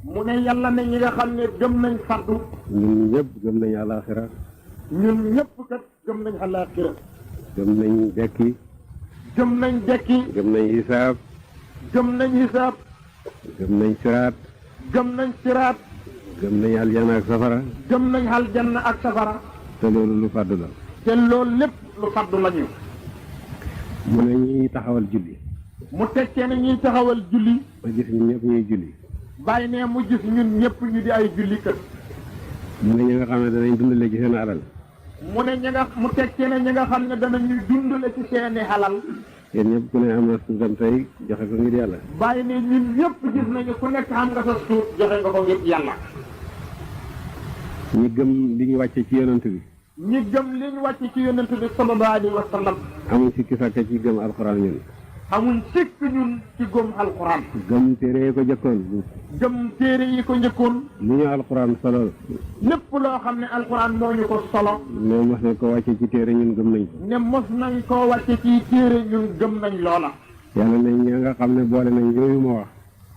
mu ne yàlla ne ñi nga xam ne gëm nañ faddu ñun ñëpp gëm nañ alaxira ñun ñëpp kat gëm nañ alaxira gëm nañ dekki gëm nañ dekki gëm nañ hisaab gëm nañ hisaab gëm nañ siraat gëm nañ siraat gëm nañ aljana ak safara gëm nañ aljanna ak safara te loolu lu faddu la te loolu lépp lu faddu lañu mu ne ñuy taxawal julli mu tekkee ne ñuy taxawal julli ma gis ñun ñëpp ñuy julli bàyyi ne mu gis ñun ñëpp ñu di ay julli kër mu ne ñi nga xam ne danañ dundale ci seen alal mu ne mu tekkee ne ñi nga xam ne danañuy dundale ci seeni xalal yéen ñëpp ku ne am na suufam tey joxe ko ngir yàlla bàyyi ne ñun ñëpp gis nañu ku nekk xam nga sa suuf joxe nga ko ngir yàlla ñi gëm li ñu wàcce ci yonent bi ñi gëm li ñu wàcc ci yonent bi sallallahu alayhi wa sallam amuñ sikki sàkka ci gëm alxuraan ñun amuñ sikk ñun ci gëm alquran gëm téere yi ko jëkkoon gëm téere yi ko njëkkoon lu ñu alxuraan solo lépp loo xam ne alquran moo ñu ko solo ne mos na ko wàcce ci téere ñun gëm nañ ko ne mos nañ koo wàcce ci téere ñun gëm nañ loola yàlla ne ñi nga xam ne boole nañ yooyu ma wax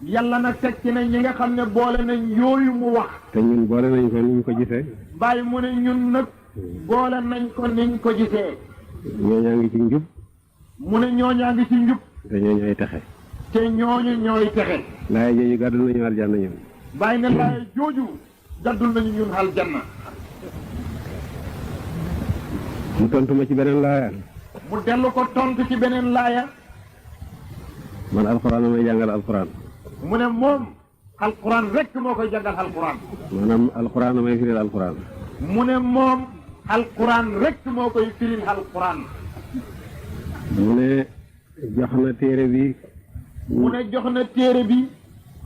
yàlla nag teg ci ne ñi nga xam ne boole nañ yooyu mu wax te ñun boole nañ ko ni ñu ko gisee bàyyi mu ne ñun nag boole nañ ko niñ ko gisee ñooñaa ngi ci njub mu ne ñooñaa ngi ci njub te ñooñu ay texe te ñooñu ñooy texe laay jooju gàddu nañu aljanna ñun bàyyi ne laay jooju gaddul nañu ñun aljanna mu tontu ma ci beneen laaya mu dellu ko tontu ci beneen laaya man alxuraan may jàngal alxuraan mu ne moom alquran rek moo koy jàngal alquran maanaam alxuraan may firil alxuraan mu ne moom alquran rek moo koy firil alquran mu ne jox na téere bi mu ne jox na téere bi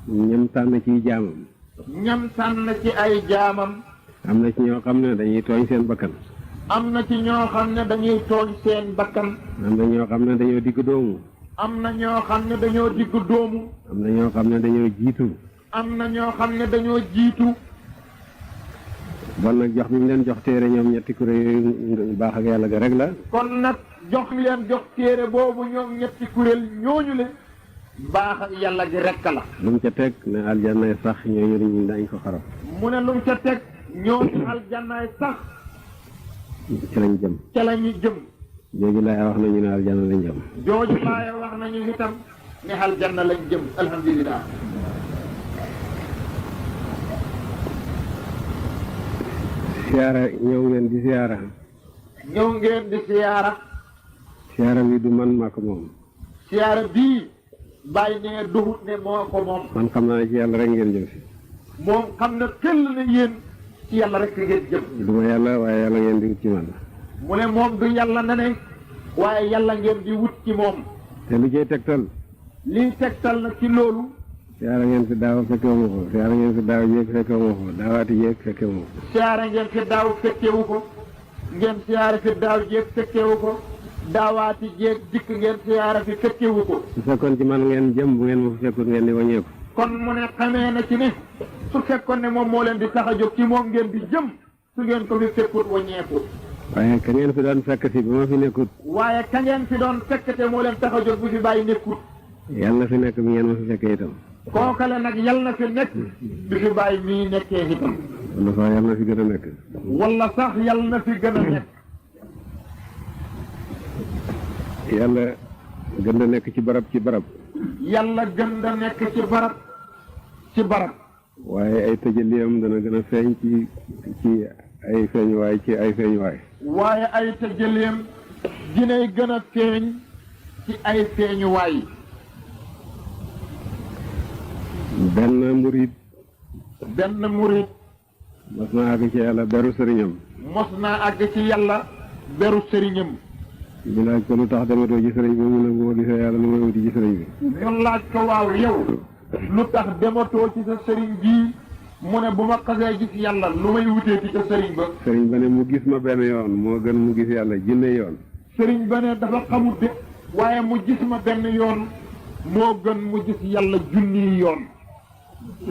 ñam tànn ciy jaamam ñam tànn ci ay jaamam am na ci ñoo xam ne dañuy tooñ seen bakkan am na ci ñoo xam ne dañuy tooñ seen bakkan am na ñoo xam ne dañoo digg doomu am na ñoo xam ne dañoo digg doomu am na ñoo xam ne dañoo jiitu am na ñoo xam ne dañoo jiitu bon nag jox bi mu leen jox téere ñoom ñetti kuréel yooyu baax ak yàlla ga rek la kon nag jox leen jox téere boobu ñoom ñetti kuréel ñooñu le baax ak yàlla gi rekk la lu mu ca teg ne aljanna sax ñooñu ñu dañ ko xarab mu ne lu mu ca teg ñooñu aljannaay sax ci lañ jëm ca la ñu jëm jooju laay wax nañu ne aljanna lañ jëm jooju laay wax nañu itam ne aljanna lañ jëm alhamdulilah siyaara ñëw ngeen di siyaara ñëw ngeen di siyaara siyaara bi du man maa ko moom siyaara bii bàyyi ne duhut ne moo ko moom man xam naa ne ci yàlla rek ngeen jëm si moom xam na këll na yéen ci yàlla rek ngeen jëm du ma yàlla waaye yàlla ngeen di wut ci man mu ne moom du yàlla na ne waaye yàlla ngeen di wut ci moom te lu cay tegtal lii tegtal na ci loolu siyaara ngeen fi daaw fekkewu ma ko siyaara ngeen fi daaw jéeg fekkewu ma ko daawaati jéeg fekkewu ma ko siyaara ngeen fi daaw fekkewu ko ngeen siyaara fi daaw jéeg fekkewu ko daawaati jéeg dikk ngeen siyaara fi fekkewu ko su fekkoon ci man ngeen jëm bu ngeen ma fi fekkut ngeen di wàññeeku kon mu ne xamee na ci ne su fekkoon ne moom moo leen di tax a jóg ci moom ngeen di jëm su ngeen ko fi fekkut wàññeeku waaye ka ngeen fi doon fekk si ba ma fi nekkut waaye ka ngeen fi doon fekkte moo leen tax a jóg bu fi bàyyi nekkut yàlla na fi nekk bi ngeen ma fi fekkee itam kookale nag yal na fi nekk bi fi bàyyi mii nekkee itam wala sax yàlla na fi gën a nekk wala sax yal na fi gën a nekk yàlla gën a nekk ci barab yàlla gën a nekk ci barab waaye ay tëjaliyam dana gën a feeñ ci ay feeñuwaay waaye ay tëjaleem dinay gën a feeñ ci ay feeñuwaay benn murid mos naa àgg ci yàlla beru sëriñam ñu laaj ko lu tax dematoo ci sëriñ bi mu ne bu ma gisee yàlla lu may wuti ci sëriñ bi ñu laaj ko waaw yow lu tax dematoo ci sa sëriñ bii mu ne bu ma xasee gis yàlla lu may wutee ci sa sëriñ ba sëriñ ba ne mu gis ma benn yoon moo gën mu gis yàlla jinne yoon sëriñ ba ne dafa xamut de waaye mu gis ma benn yoon moo gën mu gis yàlla junni yoon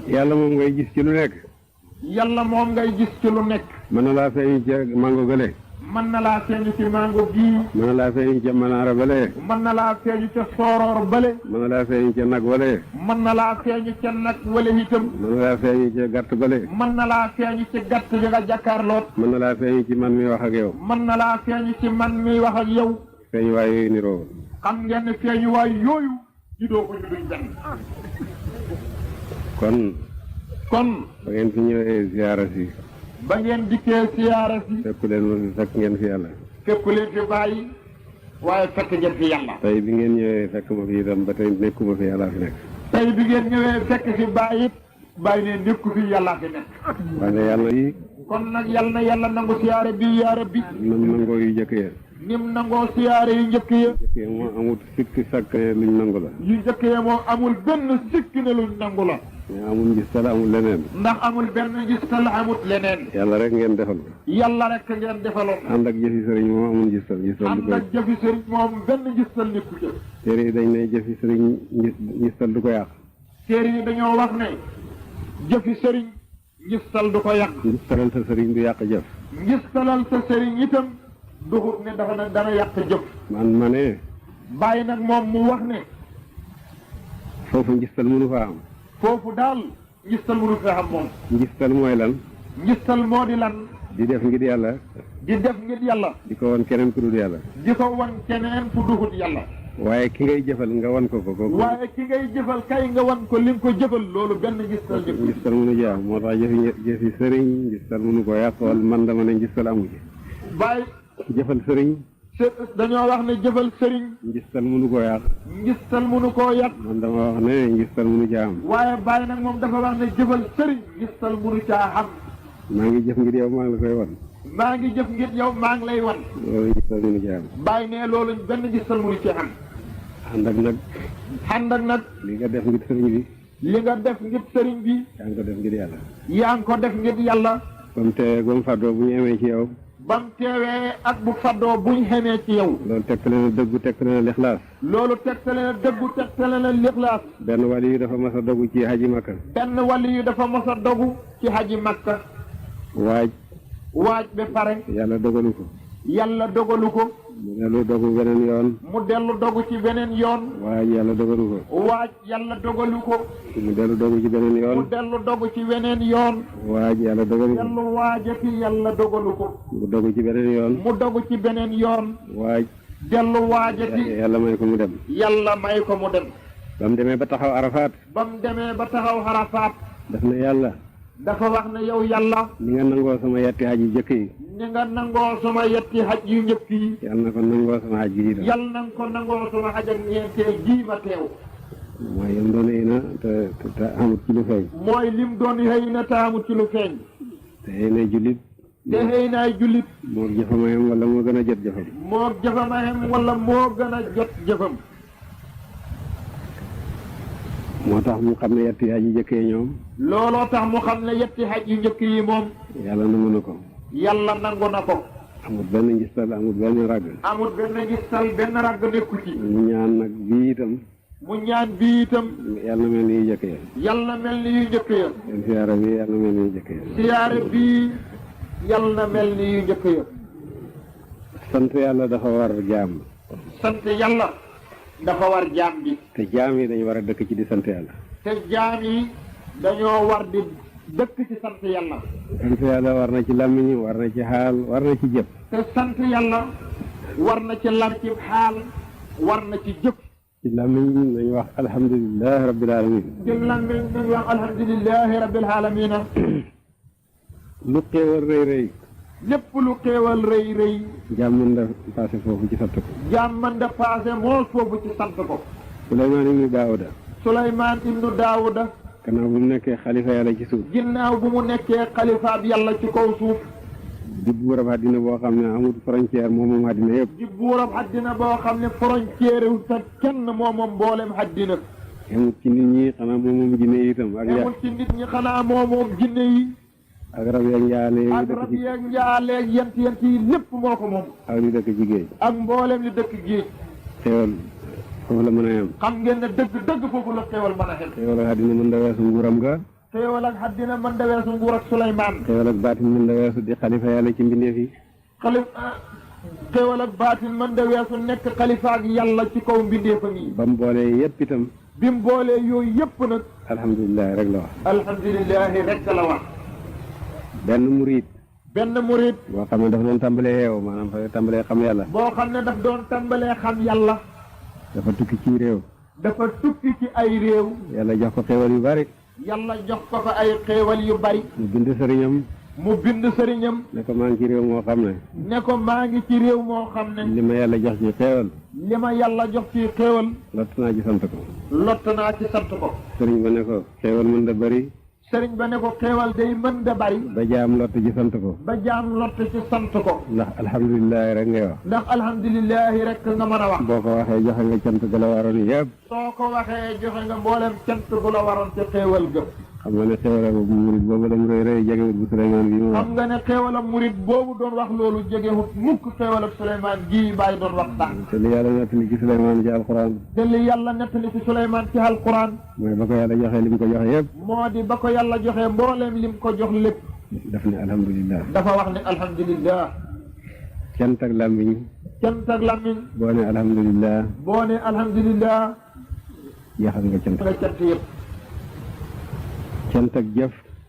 yàlla moom ngay gis ci lu nekk yàlla moom ngay gis ci lu nekk mën na laa feeñ ca mango gële mën na laa feeñu ci mango gii. mën na laa feeñu ca manaara bale. mën na laa feeñu ca sooroor bale. mën na laa feeñu ca nag wale. mën na laa feeñu ca nag wala itam. mën na laa feeñu ca gàtt bale. mën na laa feeñu ci gàtt gi nga jàkkaarloot. mën na laa feeñu ci man mi wax ak yow. mën na laa feeñu ci man mi wax ak yow. feeñu waay yooyu niroo. xam ngeen ne feeñu waay yooyu ñu doo ko ñu duñ benn. kon ba ngeen fi ñëwee ziyaara si. ba ngeen dikkee siyaara si. fekku leen ma fi fekk ngeen fi yàlla. fekku leen fi bàyyi waaye fekk ngeen fi yàlla. tey bi ngeen ñëwee fekk ma fi itam ba tey nekkuma fi yàlla fi nekk. tey bi ngeen ñëwee fekk fi bàyyi it bàyyi ne nekku fi yàlla fi nekk. wala yàlla yi. kon nag yal na yàlla nangu siyaare bi yaara bi. nam nangoo yu jëkk ya. nim nangoo siyaare yu njëkk ya. jëkk ya moo amul sikki sàkk ne luñ nangu la. yu njëkk ya moom amul benn sikki ne luñ nangu la. mais amul ngistal amul leneen. ndax amul benn ngistal amut leneen. yàlla rek ngeen defal. yàlla rek ngeen defaloon. ànd ak jëfi sëriñ moom amul ngistal ngistal du ànd ak jëfi sëriñ moom benn ngistal nekku ca. téere yi dañ ne jëfi sëriñ ngistal du ko yàq. téere yi dañoo wax ne jëfi sëriñ ngistal du ko yàq. ngistalal sa sëriñ du yàq jëf. ngistalal sa sëriñ itam duxut ne dafa ne dana yàq jëf. man ma ne. bàyyi nag moom mu wax ne. foofu ngistal mënu faa am. foofu daal ngistal mënu fee xam moom. ngistal mooy lan. ngistal moo di lan. di def ngir yàlla. di def ngir yàlla. di ko wan keneen ku dul yàlla. di ko wan keneen fu duxut yàlla. waaye ki ngay jëfal nga wan ko ko. waaye ki ngay jëfal kay nga wan ko li nga ko jëfal loolu benn ngistal jëf. ngistal mënu jaam moo tax jëfi sëriñ ngistal mënu ko yàq wala man dama ne ngistal amu ci. bàyyi. jëfal sëriñ. dañoo wax ne jëfal sëriñ. ngistal mënu koo yàq. ngistal mënu koo yàq. man dama wax ne ngistal mënu caa am. waaye bàyyi nag moom dafa wax ne jëfal sëriñ. ngistal mënu caa xam. maa ngi jëf ngir yow maa ngi la koy wan. maa ngi jëf ngir yow maa ngi lay wan. loolu ngistal mënu caa am. bàyyi ne loolu benn ngistal mënu caa am. ànd ak nag. ànd ak nag. li nga def ngir sëriñ bi. li nga def ngir sëriñ bi. yaa ngi ko def ngir yàlla. yaa ngi ko def ngir yàlla. comme te ba mu fàddoo bu ñu amee ci yow. ba mu teewee ak bu faddoo buñ xamee ci yow. loolu tegtale na dëggu tegtale na lixlaas. loolu tegtale na dëggu tegtale na lixlaas. benn wali yi dafa mas a dogu ci haji makka. benn wali yi dafa mas a dogu ci haji makka. waaj ba pare. yàlla dogalu ko. yàlla dogalu ko. mu dellu dogu beneen yoon. mu dellu dogu ci beneen yoon. waaj yàlla dogalu ko. waaj yàlla dogalu ko. mu dellu dogu ci beneen yoon. mu dellu dogu ci beneen yoon. waaj yàlla dogalu ko. dellu waajati yàlla dogalu ko. mu dogu ci beneen yoon. mu dogu ci beneen yoon. waaj. dellu waajati. yàlla may ko mu dem. yàlla may ko mu dem. ba mu demee ba taxaw arafaat. ba mu demee ba taxaw arafaat. daf ne yàlla. dafa wax ne yow yàlla. ni nga nangoo sama yetti haj yu jëkk yi. ni nga nangoo sama yetti haj yu njëkk yi. yàlla na ko nangoo sama haj yi itam. yàlla na ko nangoo sama haj ak ñeenteel jii ma teew. mooy yam doon xëy na te amut ci lu feeñ. mooy lim doon xëy na te amut ci lu feeñ. te xëy na jullit. te xëy naay jullit. moo jëfama yem wala moo gën a jot jëfam. moo jëfama yem wala moo gën a jot jëfam. moo tax mu xam ne yetti haj yu jëkkee ñoom. looloo tax mu xam ne yetti haj yu njëkk yi moom. yàlla nangu na ko. yàlla nangu na ko. amul benn ngistal amul benn ragg. amul benn ngistal benn ragg nekku ci. mu ñaan nag bii itam. mu ñaan bii itam. yàlla na mel ni yu jëkk ya. yàlla na mel ni yu njëkk ya. seen siyaara bi yàlla na mel ni yu jëkk ya. siyaare bii yàlla na mel ni yu njëkk ya. sant yàlla dafa war jaam. sant yàlla dafa war jaam bi. te jaam yi dañu war a dëkk ci di sant yàlla. te jaam yi dañoo war di dëkk ci sant yàlla. sant yàlla war na ci làmmiñ war na ci xaal war na ci jëf. te sant yàlla war na ci lam ci xaal war na ci jëf. ci làmmiñ nañu wax alhamdulilah rabbil alamin. ci làmmiñ nañu wax alhamdulilahi rabbil alamina. lu xéewal rëy rëy. lépp lu xéewal rëy rëy. jaam mën da passé foofu ci sant ko. jaam mën da passé moo foofu ci sant ko. Suleymaan ibnu Daawuda. Suleymaan ibnu Daawuda. gannaaw bu mu nekkee xalifa yàlla ci suuf. ginnaaw bu mu nekkee xalifaab yàlla ci kaw suuf. di buurab àddina boo xam ne amul frontière moom àddina yëpp. di buurab àddina boo xam ne frontière wu sa kenn moom mboolem àddina. amul ci nit ñi xanaa moom jinne yi itam. ak amul ci nit ñi xanaa moom jinne yi. ak rab yeeg njaale yi. ak rab yeeg njaale yent yi lépp moo ko moom. ak li dëkk ci géej. ak mboolem li dëkk géej. xéewal foofu la mën a yem. xam ngeen ne dëgg foofu la xéewal mën a xem. xéewal ak àddina mën da weesu nguuram ga. xéewal ak àddina mën da weesu nguur ak Suleymaan. xéewal ak baatin mën da weesu di xalifa yàlla ci mbindeef yi. xéewal ak baatin mën da weesu nekk xalifa ak yàlla ci kaw mbindeefam yi. ba mu boolee yëpp itam. bi mu boolee yooyu yëpp nag. alhamdulilah rek la wax. alhamdulilah rek la wax. benn murid. boo xam ne daf doon tàmbalee yeewu maanaam fa tàmbalee xam yàlla. boo xam ne daf doon tàmbalee xam yàlla. dafa tukki ci réew. dafa tukki ci ay réew. yàlla jox ko xéewal yu bari. yàlla jox ko fa ay xéewal yu bari. mu bind sëriñam. ne ko maa ngi ci réew moo xam ne. li ma yàlla jox ci xéewal. lott naa ci sant ko. sëriñ ba ne ko xéewal mën da bari. day mën da bari. ba jaam lott ci sant ko. ndax alhamdulilah rek ngay wax. ndax alhamdulilah rek nga mën a wax. boo ko waxee joxe nga cant gu la waroon yëpp. soo ko waxee joxe nga mboolem cant gu la waroon ci xéewal ga. xam nga ne xéewalam murit boobu la mu rëy rëy jegewut bu Souleymane bii mu wax. xam nga ne xéewalam murit boobu doon wax loolu jegewut mukk xéewalam Souleymane gii bàyyi doon wax tax. te li yàlla nettali ci Souleymane ci alquran. mooy ba ko yàlla joxee lim ko joxe yëpp. moo di ba ko yàlla joxee mbooleem lim ko jox lépp. daf ne alhamdulilah. dafa wax ne alhamdulilah. cant ak làmmiñ. boo ne alhamdulilah. yaxal nga cant yëpp.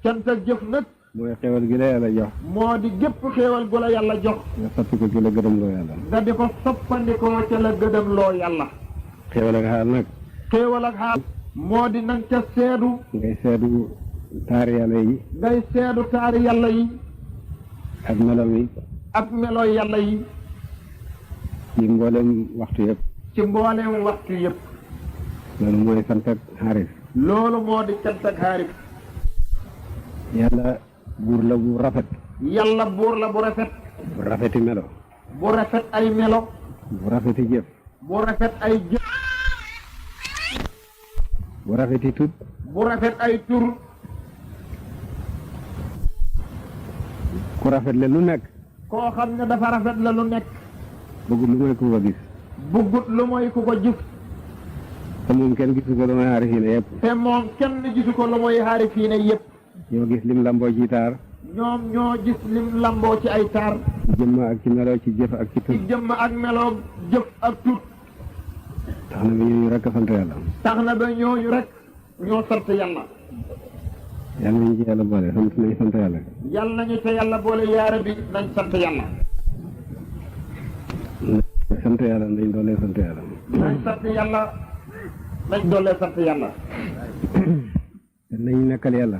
cant ak jëf. nag. mooy xéewal gi la yàlla jox. moo di gépp xéewal gu la yàlla jox. nga soppi ko ci la gëdëm loo yàlla. nga di ko soppandikoo ca la gëdëm loo yàlla. xéewal ak xaal nag. moo di nang ca seedu. ngay seedu taari yàlla yi. ak meloom yi. melooy yàlla yi. ci mboolem waxtu yëpp. loolu mooy sant ak xaarif. loolu moo di cant ak xaarif. yàlla buur la bu rafet. bu rafeti melo. bu rafet ay melo. bu rafeti jëf. bu rafet ay jëf. bu rafeti tut. bu rafet ay tur. ku rafet le lu nekk. koo xam ne dafa rafet la lu nekk. bëggut lu mooy ku ko gis. bëggut lu mooy ku ko gis. te moom kenn gisu ko lu mooy xaarifiine yëpp. ñoo gis lim lamboo ci taar. ñoo gis lim lamboo ci ay taar. ci jëmm ak ci melo ci jëf ak ci tut. ci jëmm ak melo jëf ak tut. tax na ba ñooñu rek a sant yàlla. ñoo sant yàlla. yàlla nañu ci yàlla boole sant yàlla. yàlla nañu ci yàlla boole yaara bi nañ sant yàlla. sant yàlla nañ doolee sant yàlla. nañ doolee sant yàlla. te nañ nekkal yàlla.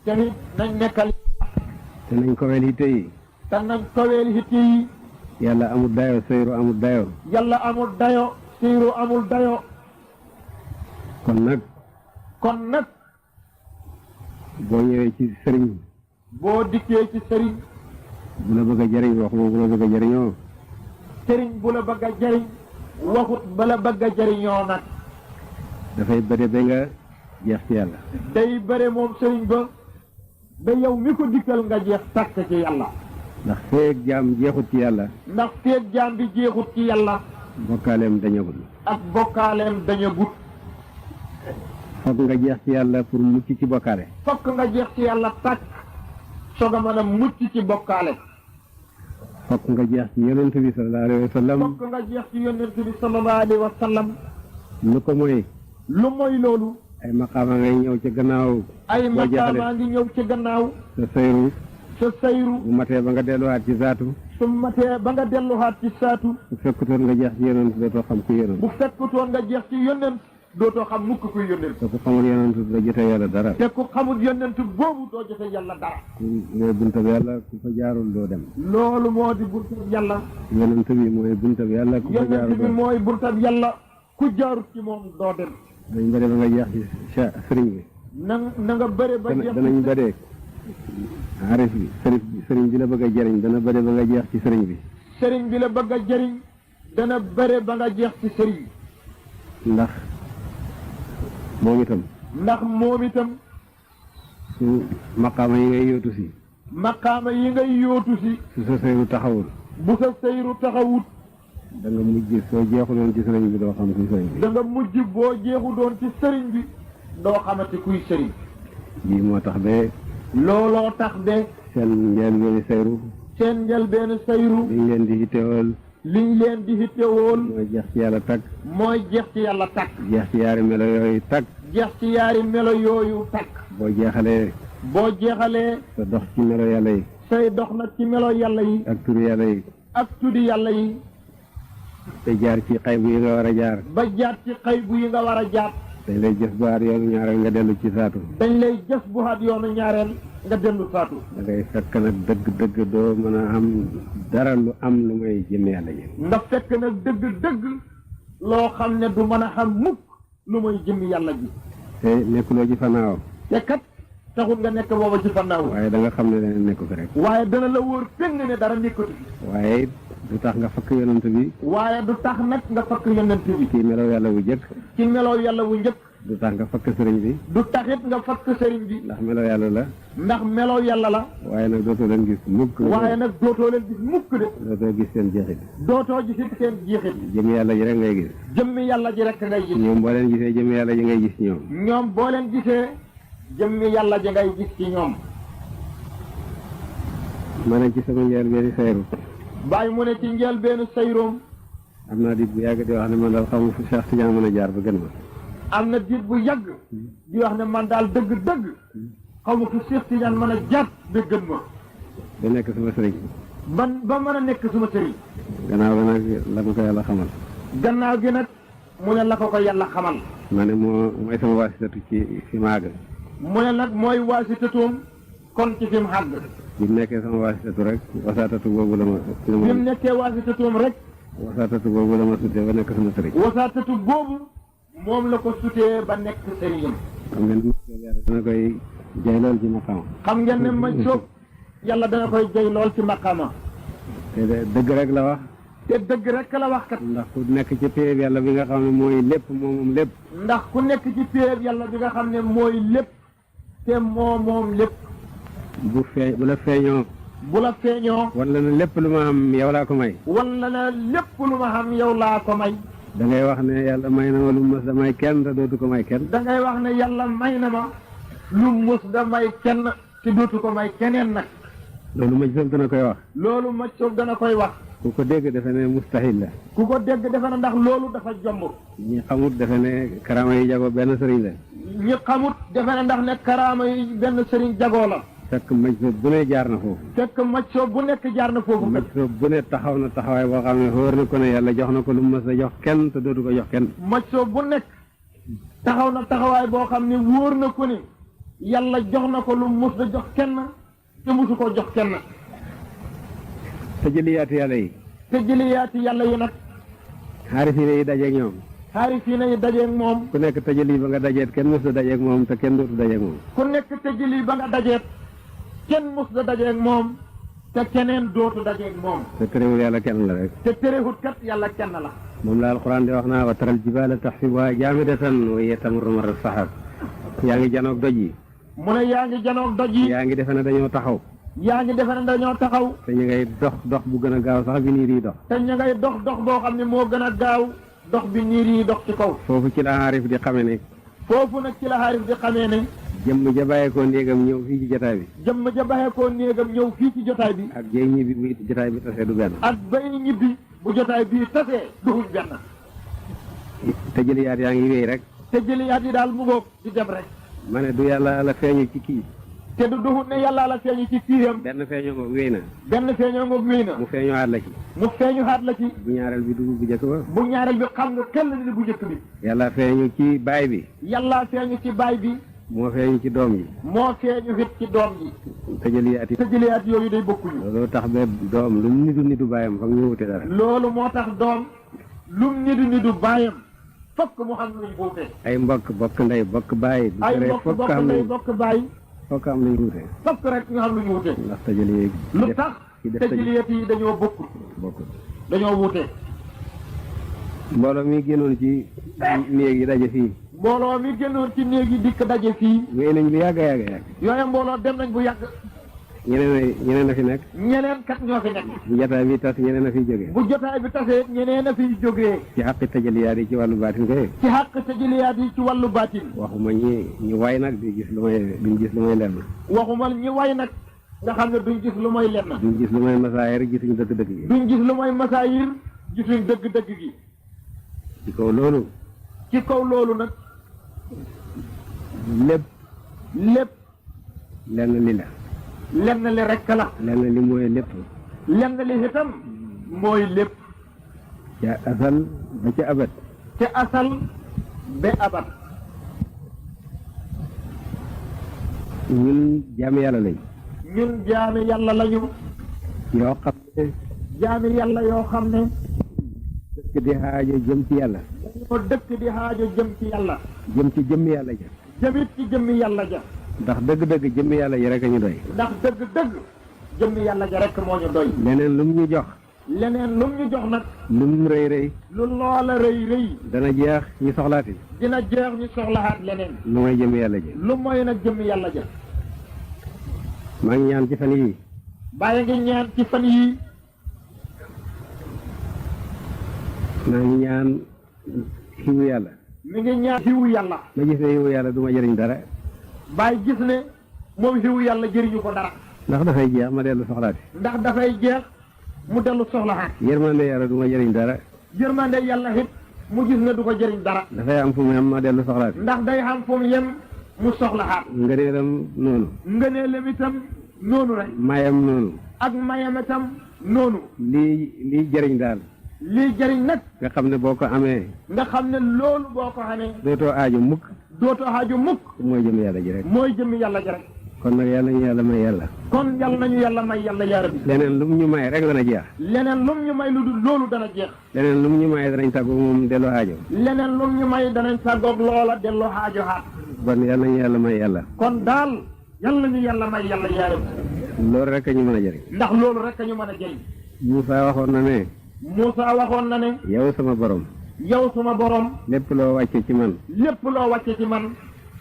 te nañ nekkal. te nañ koweel hitte yi. yàlla amul dayo seyru amul dayo. seyru amul dayo. kon nag. boo ñëwee ci sëriñ. boo dikkee ci sëriñ. bu la bëgg a jëriñ waxuma bu la bëgg a jëriñoo. sëriñ bu la bëgg a jëriñ. waxut ba la bëgg a jëriñoo nag. dafay bëre ba nga jeex ci yàlla. day bëre moom sëriñ ba. ba yow mi ko dikkal nga jeex tàkk ci yàlla. ndax feeg jaam jeexut ci yàlla. bi jeexut ci yàlla. bokkaaleem dañagul. fokk nga jeex ci yàlla pour mucc ci bokkaale. fokk nga jeex ci yàlla tàkk. soog a mën a mucc ci bokkaale. fokk nga jeex ci yonent bi sallallahu alayhi wa sallam. lu ko mooy. lu mooy loolu. ay maqaama ngay ñëw ci gannaaw. ngi ñëw ci gannaaw. sa sayru. bu matee ba nga delluwaat ci zaatu. su fekkutoon nga jeex ci yonent dootoo xam ku yonent. dootoo xam mukk kuy yónnent. te ku xamul yonent doo jotee yàlla dara. boobu doo jotee yàlla dara. mooy buntab yàlla ku fa jaarul doo dem. loolu moo di buntab yàlla. yonent bi mooy buntab yàlla ku fa jaarul doo dem. ku jaarut ci moom doo dem. danañ bëre ba nga jeex ci sëriñ bi. na nga bëre ba jeex. danañ bëre arif bi sëriñ bi la bëgg a jëriñ dana bëre ba nga jeex ci sëriñ bi. sëriñ bi la bëgg a jëriñ dana bëre ba nga jeex ci sëriñ. ndax moom itam. su maqaama yi ngay yóotu si. su sa seyru taxawul. bu sa seyru taxawut. da nga mujj soo jeexu doon ci sëriñ bi doo xam kuy sëriñ bi. boo jeexu doon ci sëriñ bi doo xamati kuy sëriñ. lii moo tax ba. looloo tax ba. seen njëlbeeni seyru. seen njëlbeenu sayru liñ leen di hittewool liñ leen di hittewool mooy jeex ci yàlla takk mooy jeex ci yàlla takk jeex ci yaari melo yooyu takk jeex ci yaari melo yooyu takk boo jeexalee boo jeexalee sa dox ci melo yàlla yi say dox nag ci melo yàlla yi ak turu yàlla yi ak tuddi yàlla yi te jaar ci xaybu yi nga war a jaar ba jaat ci xaybu yi nga war a jaat dañ lay jëf baat yoonu ñaareel nga dellu ci saatu dañ lay jëf bu xaat yoonu ñaareel nga dellu saatu da ngay fekk nag dëgg doo mën a am dara lu am lu may jëm yàlla ji nga fekk nag dëgg loo xam ne du mën a xam mukk lu muy jëmmi yàlla ji te nekkuloo ci fanaaw te kat taxul nga nekk booba ci fannaaw waaye da nga xam ne dana nekk fi rek waaye dana la wóor péng ne dara nekkatu waaye it du tax nga fakk yonent bi waaye du tax nag nga fakk yonent bi ci melow yàlla bu jëkk ci melow yàlla wu njëkk du tax nga fakk sëriñ bi du taxit nga fakk sëriñ bi ndax melow yàlla la ndax melow yàlla la waaye nag dootoo leen gis mukk waaye nag dootoo leen gis mukk de dootoo gis seen jeexit dootoo gisit seen jeexit jëm yàlla ji rek ngay gis jëmmi yàlla ji rek ngay gis ñoom boo leen gisee jëm yàlla ji ngay gis ñoom ñoom boo leen gisee jëmmi yàlla ji ngay gis ci ñoom ma ne ci sama njël benn sayru bàyyi mu ne ci njëlbeenu sayroom am naa di bu yàgg di wax ne man daal xamu fu Cheikh Tidiane mën a jaar ba gën ma am na diit bu yàgg di wax ne man daal dëgg xaw ma fu Cheikh Tidiane mën a jaat ba gën ma ba nekk sama sëriñ ba mën a nekk suma sëriñ gannaaw ba nag la ma ko yàlla xamal gannaaw gi nag mu ne la ko yàlla xamal ma ne mooy sama waasitatu ci fi ma àgg mu ne nag mooy waasitatoom kon ci fi mu àgg bi mu nekkee sama waasitatu rek wasaatatu boobu la ma bi mu nekkee waasitatoom rek wasaatatu boobu la ma sutee ba nekk sama sëriñ wasaatatu boobu moom la ko sutee ba nekk sëriñam xam ngeen yàlla dana koy jay lool ci maqaama xam ngeen ne ma soob yàlla dana koy jay lool ci maqaama te dëgg rek la wax te dëgg rek la wax kat ndax ku nekk ci péeb yàlla bi nga xam ne mooy lépp moom lépp ndax ku nekk ci péeb yàlla bi nga xam ne mooy lépp te moom lépp bu la feeñoo wala na lépp lu ma am yow laa ko may wala na lépp lu ma am yow laa ko may da ngay wax ne yàlla may na ma lu mës da may kenn te dootu ko may kenn da ngay wax ne yàlla may na ma lu mës da may kenn te dootu ko may keneen nag loolu maj soob dana koy wax loolu maj soob dana koy wax ku ko dégg defe ne mustahil la ku ko dégg defe ne ndax loolu dafa jomb ñi xamut defe ne karaama yi jago benn sëriñ la ñi xamut defe ne ndax ne karaama yi benn sëriñ jagoo la fekk maj soob bu ne jaar na foofu fekk maj soob bu nekk jaar na foofu maj soob bu ne taxaw na taxawaay boo xam ne xóor na ko ne yàlla jox na ko lu mës a jox kenn te dootu ko jox kenn maj soob bu nekk taxaw na taxawaay boo xam ne wóor na ko ne yàlla jox na ko lu mës a jox kenn te musu ko jox kenn tëjëliyaati yàlla yi tëjëliyaati yàlla yi nag xaarisiina yi dajeeg ñoom xaarisiina yi dajeeg moom ku nekk tëjëli ba nga dajeet kenn mës a dajeeg moom te kenn dootu dajeeg moom ku nekk tëjëli ba nga dajeet kenn mës a dajeeg moom te keneen dootu dajeeg moom te terewul yàlla kenn la rek te terewut kat yàlla kenn la moom la alquran di wax naa wa taral jibaala taxsibuhaa jaamidatan wa hiya tamurru marra sahab yaa ngi janoog doj yi mu ne yaa ngi janoog doj yi yaa ngi defe ne dañoo taxaw yaa ngi defe ne dañoo taxaw te ñu ngay dox bu gën a gaaw sax bi niir yi dox te ñu ngay dox boo xam ne moo gën a gaaw dox bi niir yi dox ci kaw foofu ci la xaarif di xame ne foofu nag ci la xaarif di xamee ne jëmm ja bàyyeekoo néegam ñëw fii ci jotaay bi jëmm ja bàyyeekoo néegam ñëw fii ci jotaay bi ak jëy ñibbi bu jotaay bi tasee du benn ak bay ñibbi bu jotaay bii tasee duxuñ benn te jëliyaat yaa ngi wéy rek te jëliyaat yi daal mu ngoog di dem rek ma ne du yàlla la feeñu ci kii te du duxut ne yàlla la feeñu ci kiiyam benn feeñoo ngoog wéy na benn feeñoo ngoog wéy na mu feeñu aat la ci mu feeñu xaat la ci bu ñaareel bi dugub bu njëkk ba bu ñaareel bi xam nga kenn ni bu njëkk bi yàlla feeñu ci baay bi yàlla feeñu ci baay bi moo feeñu ci doom ji moo feeñu it ci doom ji tëjëliyaat yi tëjëliyaat yooyu day bokkuñu loolu tax ba doom lu mu nitu baayam foog ñu wute dara loolu moo tax doom lum nitu baayam fokk mu xam luñ wuute ay mbokk bokk ndey bokk baay ay mbokk bokk ndey bokk baay fokk am luñ wuute fokk rek ñu xam luñ wuute ndax tëjëli lu tax tëjëliyaat yi dañoo bokkul dañoo wuute mbooloo mi génnoon ci néeg yi daje fii mbooloo mi génnoon ci néeg yi dikk daje fii wéy nañ lu yàgg yooyu mbooloo dem nañ bu yàgg ñeneen a fi nekk ñeneen kat ñoo fi nekk bu jotaay bi tas ñeneen a fiy jógee bu jotaay bi tasee ñeneen a fiy jógee ci xaqi tëjëliyaat yi ci wàllu baatin koy ci xàq tëjëliyaat yi ci wàllu baatin waxuma ñi way nag di gis lu may duñ gis lu may lenn waxumal ñi way nag nga xam ne duñ gis lu mooy lenn. duñ gis lu mooy masaayir gisuñ dëgg-dëgg gi. duñ gis lu mooy masaayir gisuñ dëgg-dëgg gi. ci kaw loolu. ci kaw loolu nag. lépp. lenn li la. lenn li rekk la. lenn li mooy lépp. lenn li itam mooy lépp. ca asal ba ca abat. ca asal ba abat. ñun jaami yàlla lañ. ñun jaami yàlla lañu. yoo xam ne. jaami yàlla yoo xam ne. dëkk di xaajo jëm ci yàlla. dañoo dëkk di xaajo jëm ci yàlla. jëm ci jëmmi yàlla ja. jëmit ci jëmmi yàlla ja. ndax dëgg-dëgg jëmmi yàlla ji rek a ñu doy. ndax dëgg-dëgg jëmmi yàlla ja rek moo ñu doy. leneen lum ñu jox. leneen lum ñu jox nag. lum rëy rëy. lu loola rëy rëy. dana jeex ñu soxlaati. dina jeex ñu soxlahaat leneen. lu may jëmmi yàlla ji. lu mooy nag jëmmi yàlla ja. maa ngi ñaan ci fan yii. bàyyi ngi ñaan ci fan yii. maa ngi ñaan xiwu yàlla. mi ngi ñaan xiwu yàlla. ma gis ne xiwu yàlla du ma jëriñ dara. bàyyi gis ne moom xiwu yàlla jëriñu ko dara. ndax dafay jeex ma dellu soxlaati. ndax dafay jeex mu dellu soxlahaat. yërmande yàlla du ma jëriñ dara. yërmande yàlla it mu gis ne du ko jëriñ dara. dafay am fu mu yem ma dellu soxlaati. ndax day xam fu mu yem mu soxlahaat. ngëneelam noonu. ngëneelam itam noonu rek. mayam noonu. ak mayam itam noonu. lii jëriñ daal. lii jëriñ nag. nga xam ne boo ko amee. nga xam ne loolu boo ko xamee. dootoo aaju mukk. dootoo aaju mukk. mooy jëm yàlla ji rek. mooy jëmmi yàlla ji rek. kon nag yàlla ñu yàlla may yàlla. kon yàlla nañu yàlla may yàlla yaa rabbi. leneen lu mu ñu may rek dana jeex. leneen lu mu ñu may lu dul loolu dana jeex. leneen lu mu ñu may danañ tàggu moom delloo aajo. leneen lu mu ñu may danañ tàggoog loola delloo aajo xaat. bon yàlla ñu yàlla may yàlla. kon daal yàlla nañu yàlla may yàlla yaa rabbi. loolu rek a ñu mën a jëriñ. ndax loolu rek a ñu mën a jëriñ. Moussa waxoon na ne. Moussa waxoon na ne. yow sama borom. yow sama borom. lépp loo wàcce ci man. lépp loo wàcce ci man.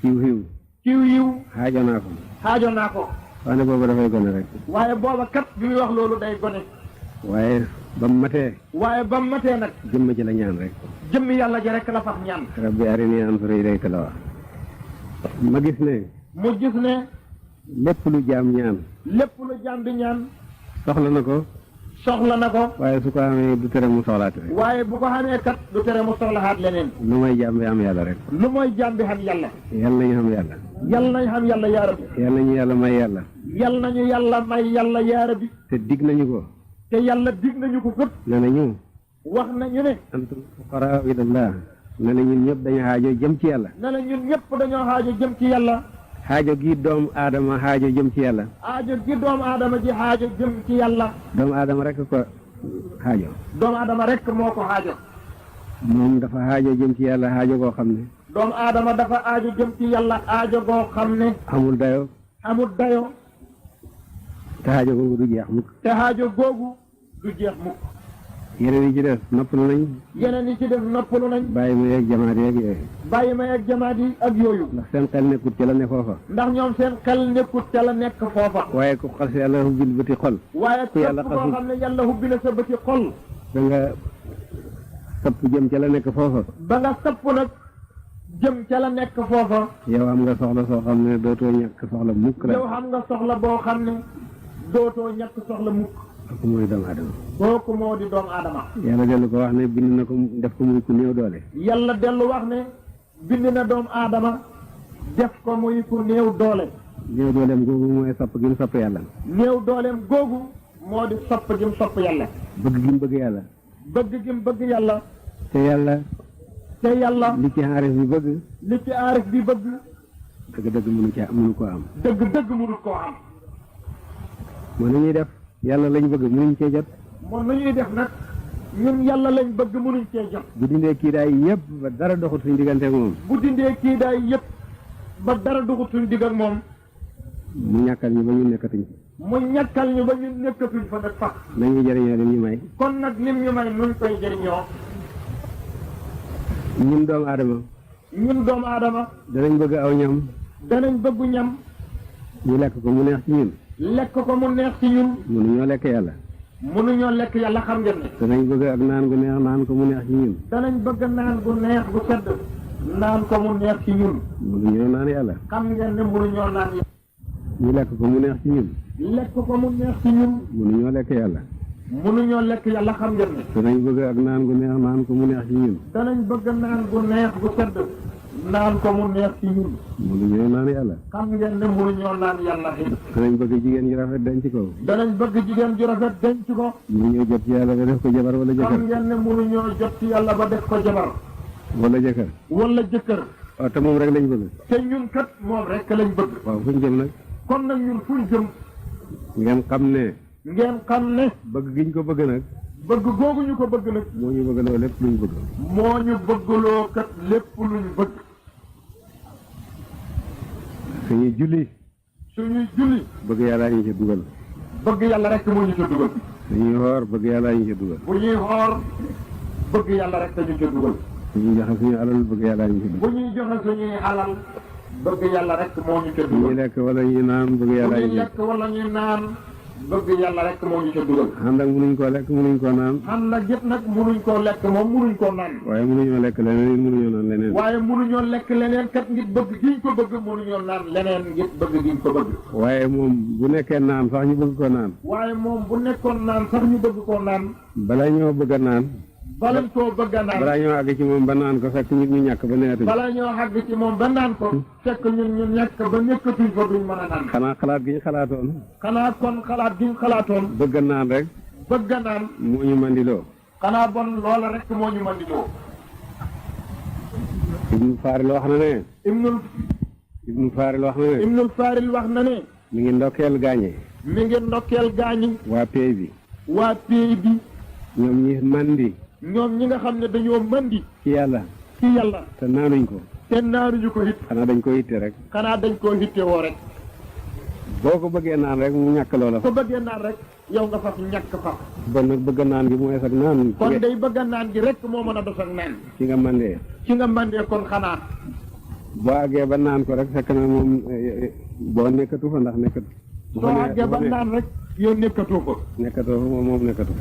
xiw yiw. xaajo naa ko. xaajo naa ko. wax ne boobu dafay gone rek. waaye booba kat bi muy wax loolu day gone. waaye ba mu matee. waaye ba mu matee nag. jëmm ci la ñaan rek. jëmmi yàlla ji rek la fax ñaan. rabbi arini anzur ilayka la wax. ma gis ne. mu gis ne. lépp lu jaam ñaan. lépp lu jaam di ñaan. soxla na ko. soxla na ko. waaye su ko amee du tere mu soxlaati rek. waaye bu ko xamee kat du tere mu soxlahaat leneen. lu may jaam bi am yàlla rek. lu mooy jaam bi xam yàlla. yàlla nañu xam yàlla. yàlla nañ xam yàlla yaa rabbi. yàlla nañu yàlla may yàlla. yàlla nañu yàlla may yàlla yaa rabbi. te dig nañu ko. te yàlla dig nañu ko këpp. ne nañu. wax nañu ne. antum fuqaraa ilallah. ne na ñun ñëpp dañu xaajo jëm ci yàlla. ne na ñun ñëpp dañoo xaajo jëm ci yàlla. xaajo gi doomu aadama xaajo jëm ci yàlla. xaajo gi doomu aadama ji xaajo jëm ci yàlla. doomu aadama rek ko xaajo. doomu aadama rek moo ko xaajo. moom dafa xaajo jëm ci yàlla xaajo goo xam ne. doomu aadama dafa aajo jëm ci yàlla aajo goo xam ne. amul dayo. amul dayo. te xaajo googu du jeex mukk. te aajo googu du jeex mukk. yeneen yi ci def noppalu nañ. yeneen yi ci def noppalu nañ. bàyyi ma yeeg jamaat yeeg yooyu. bàyyi ma yeeg jamaat yi ak yooyu. ndax seen xel nekkut ci la ne foofa. ndax ñoom seen xel nekkut ca la nekk foofa. waaye ku xas yàlla hubbil bëti xol. waaye ku yàlla képp koo xam ne yàlla hubbi na sa bëti xol. da nga sapp jëm ca la nekk foofa. ba nga sapp nag jëm ca la nekk foofa. yow am nga soxla soo xam ne dootoo ñàkk soxla mukk la. yow xam nga soxla boo xam ne dootoo ñàkk soxla mukk. kooku mooy doomu aadama. kooku moo di doomu aadama. yàlla dellu ko wax ne bind na ko def ko muy ku néew doole. yàlla dellu wax ne bind na doomu aadama def ko muy ku néew doole. néew dooleem googu mooy sopp gi mu sopp yàlla. néew dooleem googu moo di sopp gi mu sopp yàlla. bëgg gi mu bëgg yàlla. bëgg gi mu bëgg yàlla. te yàlla. te yàlla. li ci aarif bi bëgg. li ci aarif bi bëgg. dëgg-dëgg mënu koo am. dëgg-dëgg mënu koo am. moo ni ñuy def. yàlla lañ bëgg mënuñ cee jot. moom nu ñuy def nag ñun yàlla lañ bëgg mënuñ cee jot. bu dindee kii daay yëpp ba dara doxut suñ diggante ak moom. bu dindee kii daay yëpp ba dara doxut suñ digg ak moom. mu ñàkkal ñu ba ñu nekkatuñ. mu ñàkkal ñu ba ñu nekkatuñ fa nag fax. nañu jëriñoo lim ñu may. kon nag lim ñu may nuñ koy jëriñoo. ñun doomu aadama. ñun doomu aadama. danañ bëgg aw ñam. danañ bëggu ñam. ñu lekk ko mu neex ci ñun. lekk ko mu neex ci ñun. mënuñoo lekk yàlla. mënuñoo lekk yàlla xam ngeen ne. danañ bëgg ak naan gu neex naan ko mu neex ci ñun. danañ bëgg naan gu neex gu sedd. naan ko mu neex ci ñun. mënuñoo naan yàlla. xam ngeen ne mënuñoo naan yàlla. ñu lekk ko mu neex ci ñun. lekk ko mu neex ci ñun. mënuñoo lekk yàlla. mënuñoo lekk yàlla xam ngeen ne. danañ bëgg ak naan gu neex naan ko mu neex ci ñun. danañ bëgg naan gu neex gu sedd naan ko mu neex ci ñun. mënuñoo naan yàlla. xam ngeen ne mënuñoo naan yàlla xëy. danañ bëgg jigéen ju rafet denc ko. danañ bëgg jigéen ju rafet denc ko. mënuñoo jot ci yàlla ba def ko jabar wala jëkkër. xam ngeen ne mënuñoo jot ci yàlla ba def ko jabar. wala jëkkër. wala jëkkër. waaw te moom rek lañ bëgg. te ñun kat moom rek lañ bëgg. waaw fuñ jëm nag. kon nag ñun fuñ jëm. ngeen xam ne. ngeen xam ne. bëgg giñ ko bëgg nag. bëgg googu ñu ko bëgg nag. moo ñu bëggaloo lépp luñ bëgg. moo ñu bëggaloo kat lépp luñ bëgg. suñuy julli. suñuy julli. bëgg yàllaa ñu ca dugal. bëgg yàlla rek moo ñu ca dugal. suñuy xoor bëgg yàllaa ñu ca dugal. bu ñuy xoor bëgg yàlla rek ñu ca dugal. bu ñuy joxe suñu alal bëgg yàllaa ñu ca bu dugal. ñuy joxe suñuy alal bëgg yàlla rek moo ñu ca bu ñuy dugal. lekk wala ñuy naan bëgg bu yàllaa ñuy ñu ca lekk wala ñuy naan bëgg yàlla rek moo ñu ca dugal. ànd ak mënuñ koo lekk mënuñ koo naan. xam nag yëpp nag munuñ koo lekk moom munuñ koo naan. waaye mënuñoo lekk leneen mënuñoo naan leneen. waaye munuñoo lekk leneen kat ngir bëgg giñ ko bëgg munuñoo naan leneen ngir bëgg giñ ko bëgg. waaye moom bu nekkee naan sax ñu bëgg ko naan. waaye moom bu nekkoon naan sax ñu bëgg koo naan. bala ñoo bëgg a naan. balañ koo bëgg a naan. balaa ñoo àgg ci moom ba naan ko fekk nit ñu ñàkk ba neetuñ. bala ñoo àgg ci moom ba naan ko. fekk ñun ñu ñàkk ba nekkatuñ ko duñ mën a naan. xanaa xalaat gi ñu xalaatoon. xanaa kon xalaat gi ñu xalaatoon. bëgg a naan rek. bëgg a naan. moo ñu mandiloo. xanaa bon loola rek moo ñu mandiloo. Ibnu Faaril wax na ne. Ibnul Faaril wax na ne. Ibnul Faaril wax na ne. mi ngi ndokkeel gaañe. mi ngi ndokkeel gaañi. waa pay bi. waa pay bi. ñoom ñi mandi. ñoom ñi nga xam ne dañoo mandi. ci yàlla. ci yàlla. te naanuñ ko. te naanuñu ko it. xanaa dañ ko yitte rek. xanaa dañ koo hitte woo rek. boo ko bëggee naan rek mu ñàkk loola. ko bëggee naan rek yow nga faf ñàkk faf. bon nag bëgg naan gi mooy sax naan. kon day bëgg a naan gi rek moo mën a dos ak naan. ci nga mandee. ci nga mandee kon xanaa. boo àggee ba naan ko rek fekk na moom boo nekkatu fa ndax nekkatu. soo àggee ba naan rek yow nekkatoo ko. nekkatoo fa moom nekkatu.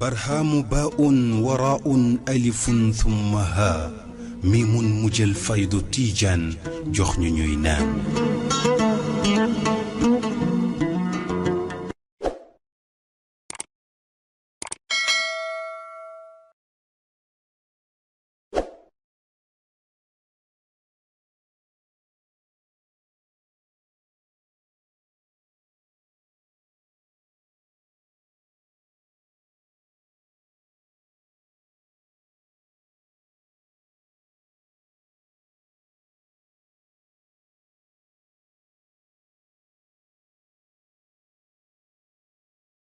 برهام باء وراء ألف ثم ها ميم مجل فيض تيجان جخن نينان